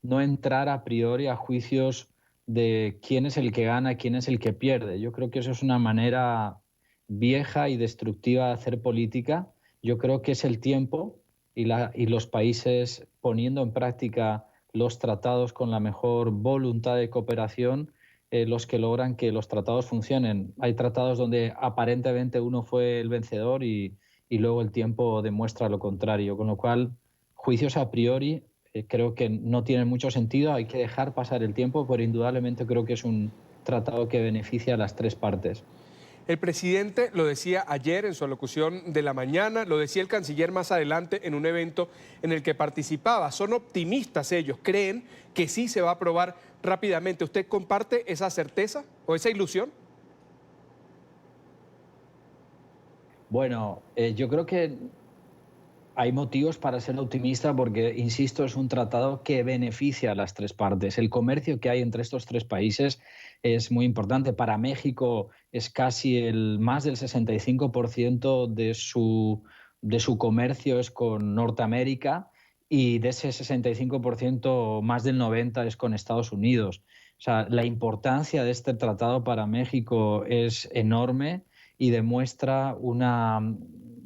entrar a priori a juicios de quién es el que gana, quién es el que pierde. Yo creo que eso es una manera vieja y destructiva de hacer política. Yo creo que es el tiempo y los países poniendo en práctica los tratados con la mejor voluntad de cooperación los que logran que los tratados funcionen. Hay tratados donde aparentemente uno fue el vencedor y luego el tiempo demuestra lo contrario, con lo cual juicios a priori creo que no tienen mucho sentido, hay que dejar pasar el tiempo, pero indudablemente creo que es un tratado que beneficia a las tres partes. El presidente lo decía ayer en su alocución de la mañana, lo decía el canciller más adelante en un evento en el que participaba. Son optimistas ellos, creen que sí se va a aprobar rápidamente. ¿Usted comparte esa certeza o esa ilusión? Bueno, yo creo que hay motivos para ser optimista porque, insisto, es un tratado que beneficia a las tres partes. El comercio que hay entre estos tres países es muy importante. Para México es casi más del 65% de su comercio es con Norteamérica y de ese 65% más del 90% es con Estados Unidos. O sea, la importancia de este tratado para México es enorme y demuestra una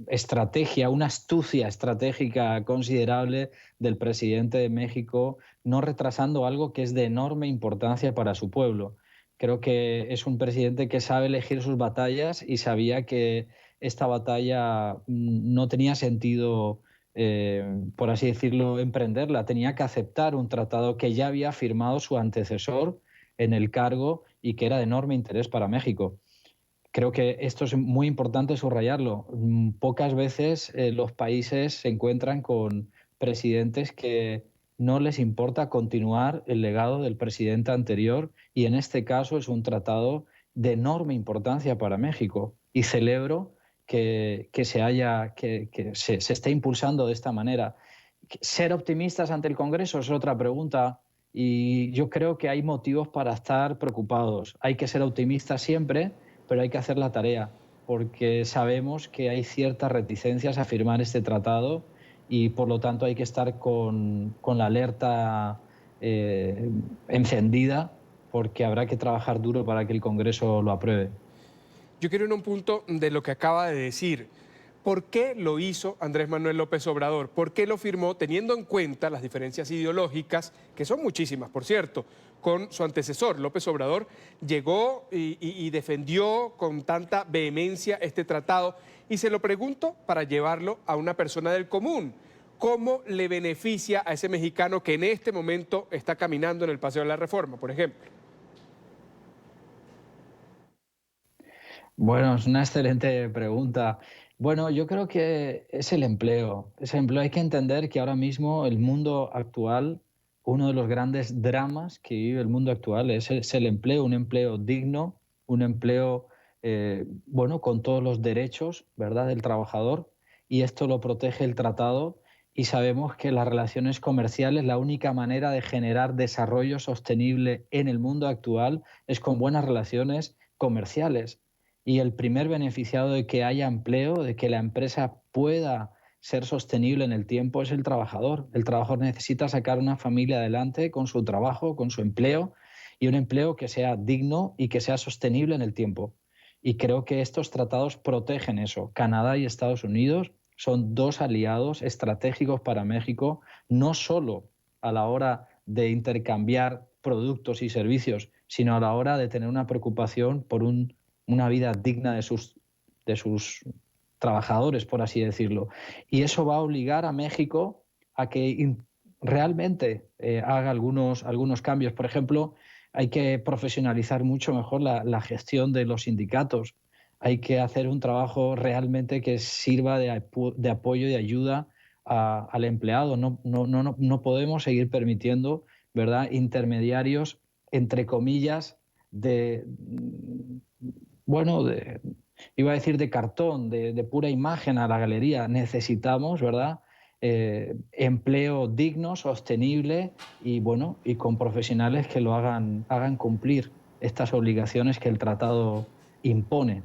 estrategia, una astucia estratégica considerable del presidente de México, no retrasando algo que es de enorme importancia para su pueblo. Creo que es un presidente que sabe elegir sus batallas y sabía que esta batalla no tenía sentido, por así decirlo, emprenderla. Tenía que aceptar un tratado que ya había firmado su antecesor en el cargo y que era de enorme interés para México. Creo que esto es muy importante subrayarlo. Pocas veces los países se encuentran con presidentes que no les importa continuar el legado del presidente anterior y en este caso es un tratado de enorme importancia para México y celebro que se esté impulsando de esta manera. Ser optimistas ante el Congreso es otra pregunta y yo creo que hay motivos para estar preocupados. Hay que ser optimistas siempre, pero hay que hacer la tarea, porque sabemos que hay ciertas reticencias a firmar este tratado y por lo tanto hay que estar con la alerta encendida, porque habrá que trabajar duro para que el Congreso lo apruebe. Yo quiero ir a un punto de lo que acaba de decir. ¿Por qué lo hizo Andrés Manuel López Obrador? ¿Por qué lo firmó teniendo en cuenta las diferencias ideológicas, que son muchísimas, por cierto, con su antecesor? López Obrador llegó y defendió con tanta vehemencia este tratado y se lo pregunto para llevarlo a una persona del común. ¿Cómo le beneficia a ese mexicano que en este momento está caminando en el Paseo de la Reforma, por ejemplo? Bueno, es una excelente pregunta. Bueno, yo creo que es el empleo. Es el empleo. Hay que entender que ahora mismo el mundo actual, uno de los grandes dramas que vive el mundo actual es el empleo, un empleo digno, un empleo, bueno, con todos los derechos, ¿verdad?, del trabajador. Y esto lo protege el tratado. Y sabemos que las relaciones comerciales, la única manera de generar desarrollo sostenible en el mundo actual es con buenas relaciones comerciales. Y el primer beneficiado de que haya empleo, de que la empresa pueda ser sostenible en el tiempo, es el trabajador. El trabajador necesita sacar una familia adelante con su trabajo, con su empleo, y un empleo que sea digno y que sea sostenible en el tiempo. Y creo que estos tratados protegen eso. Canadá y Estados Unidos son dos aliados estratégicos para México, no solo a la hora de intercambiar productos y servicios, sino a la hora de tener una preocupación por una vida digna de sus trabajadores, por así decirlo. Y eso va a obligar a México a que realmente haga algunos cambios. Por ejemplo, hay que profesionalizar mucho mejor la gestión de los sindicatos. Hay que hacer un trabajo realmente que sirva de apoyo y de ayuda al empleado. No podemos seguir permitiendo, ¿verdad?, intermediarios, entre comillas, iba a decir de cartón, de pura imagen a la galería. Necesitamos, ¿verdad?, empleo digno, sostenible y, bueno, y con profesionales que lo hagan cumplir estas obligaciones que el tratado impone.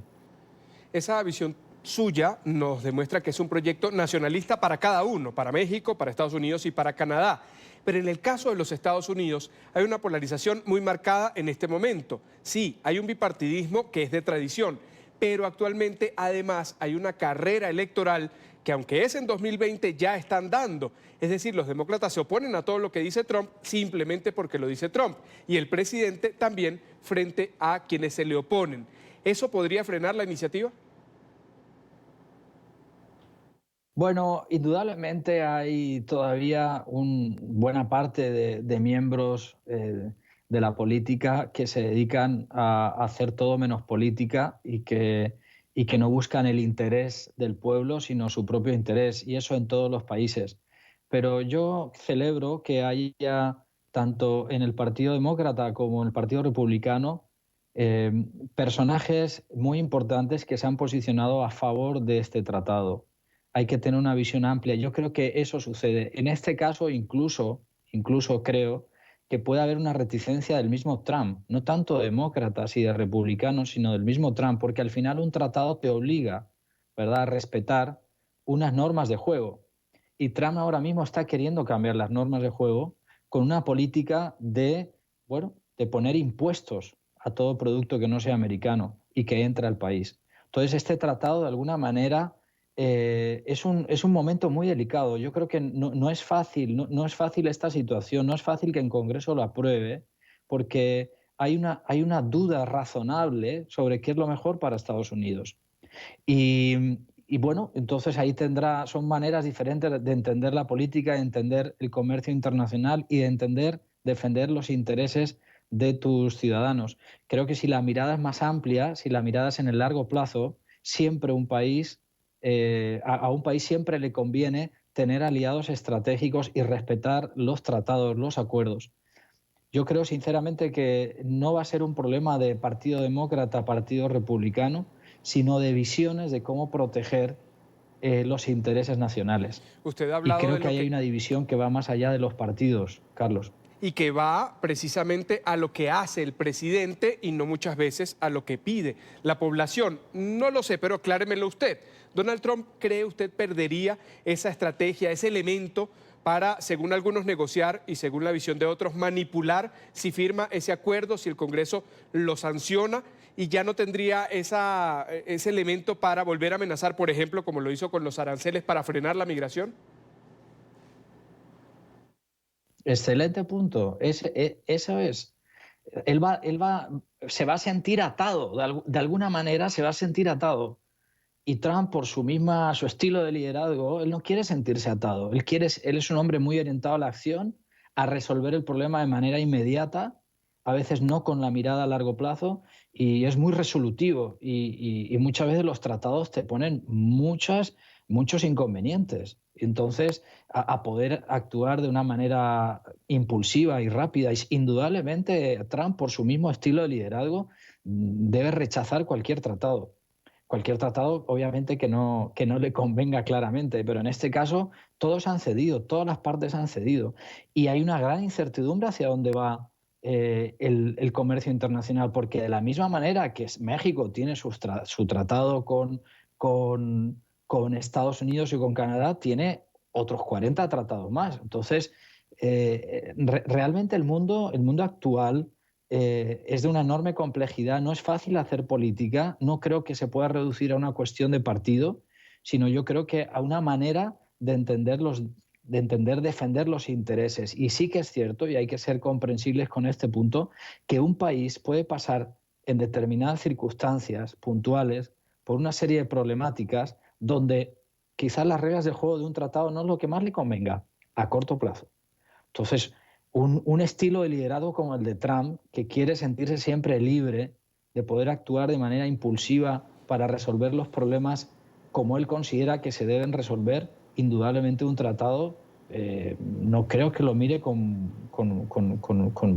Esa visión suya nos demuestra que es un proyecto nacionalista para cada uno, para México, para Estados Unidos y para Canadá. Pero en el caso de los Estados Unidos hay una polarización muy marcada en este momento. Sí, hay un bipartidismo que es de tradición, pero actualmente además hay una carrera electoral que, aunque es en 2020, ya están dando. Es decir, los demócratas se oponen a todo lo que dice Trump simplemente porque lo dice Trump. Y el presidente también frente a quienes se le oponen. ¿Eso podría frenar la iniciativa? Bueno, indudablemente hay todavía buena parte de miembros de la política que se dedican a hacer todo menos política y que no buscan el interés del pueblo, sino su propio interés, y eso en todos los países. Pero yo celebro que haya, tanto en el Partido Demócrata como en el Partido Republicano, personajes muy importantes que se han posicionado a favor de este tratado. Hay que tener una visión amplia. Yo creo que eso sucede. En este caso, incluso creo que puede haber una reticencia del mismo Trump, no tanto de demócratas y de republicanos, sino del mismo Trump, porque al final un tratado te obliga, ¿verdad?, a respetar unas normas de juego. Y Trump ahora mismo está queriendo cambiar las normas de juego con una política de poner impuestos a todo producto que no sea americano y que entre al país. Entonces, este tratado, de alguna manera, es un momento muy delicado. Yo creo que no es fácil, no es fácil esta situación, no es fácil que el Congreso lo apruebe, porque hay una duda razonable sobre qué es lo mejor para Estados Unidos. Y bueno, entonces ahí son maneras diferentes de entender la política, de entender el comercio internacional y de defender los intereses de tus ciudadanos. Creo que si la mirada es más amplia, si la mirada es en el largo plazo, siempre a un país siempre le conviene tener aliados estratégicos y respetar los tratados, los acuerdos. Yo creo sinceramente que no va a ser un problema de Partido Demócrata, Partido Republicano, sino de visiones de cómo proteger los intereses nacionales. Usted ha hablado y creo que hay una división que va más allá de los partidos, Carlos. Y que va precisamente a lo que hace el presidente y no muchas veces a lo que pide la población. No lo sé, pero acláremelo usted. ¿Donald Trump, cree usted, perdería esa estrategia, ese elemento para, según algunos, negociar y, según la visión de otros, manipular si firma ese acuerdo, si el Congreso lo sanciona, y ya no tendría ese elemento para volver a amenazar, por ejemplo, como lo hizo con los aranceles para frenar la migración? Excelente punto. Eso es. Se va a sentir atado, de alguna manera se va a sentir atado. Y Trump, por su estilo de liderazgo, él no quiere sentirse atado. Él es un hombre muy orientado a la acción, a resolver el problema de manera inmediata, a veces no con la mirada a largo plazo, y es muy resolutivo. Y muchas veces los tratados te ponen muchos inconvenientes. Entonces, a poder actuar de una manera impulsiva y rápida. Y indudablemente Trump, por su mismo estilo de liderazgo, debe rechazar cualquier tratado. Cualquier tratado, obviamente, que no le convenga claramente, pero en este caso todos han cedido, todas las partes han cedido. Y hay una gran incertidumbre hacia dónde va el comercio internacional, porque de la misma manera que México tiene su tratado con Estados Unidos y con Canadá, tiene otros 40 tratados más. Entonces, realmente el mundo actual es de una enorme complejidad. No es fácil hacer política. No creo que se pueda reducir a una cuestión de partido, sino yo creo que a una manera de entender defender los intereses. Y sí que es cierto, y hay que ser comprensibles con este punto, que un país puede pasar en determinadas circunstancias puntuales por una serie de problemáticas donde quizás las reglas de juego de un tratado no es lo que más le convenga a corto plazo. Entonces, un estilo de liderazgo como el de Trump, que quiere sentirse siempre libre de poder actuar de manera impulsiva para resolver los problemas como él considera que se deben resolver, indudablemente un tratado no creo que lo mire con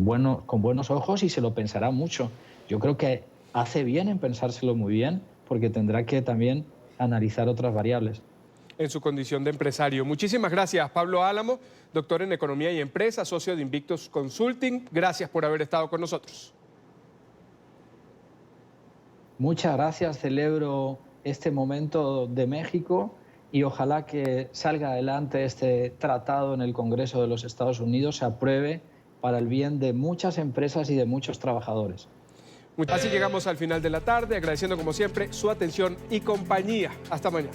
buenos ojos, y se lo pensará mucho. Yo creo que hace bien en pensárselo muy bien, porque tendrá que también analizar otras variables. En su condición de empresario. Muchísimas gracias, Pablo Álamo, doctor en Economía y Empresa, socio de Invictus Consulting. Gracias por haber estado con nosotros. Muchas gracias. Celebro este momento de México y ojalá que salga adelante este tratado en el Congreso de los Estados Unidos, se apruebe para el bien de muchas empresas y de muchos trabajadores. Así llegamos al final de la tarde, agradeciendo como siempre su atención y compañía. Hasta mañana.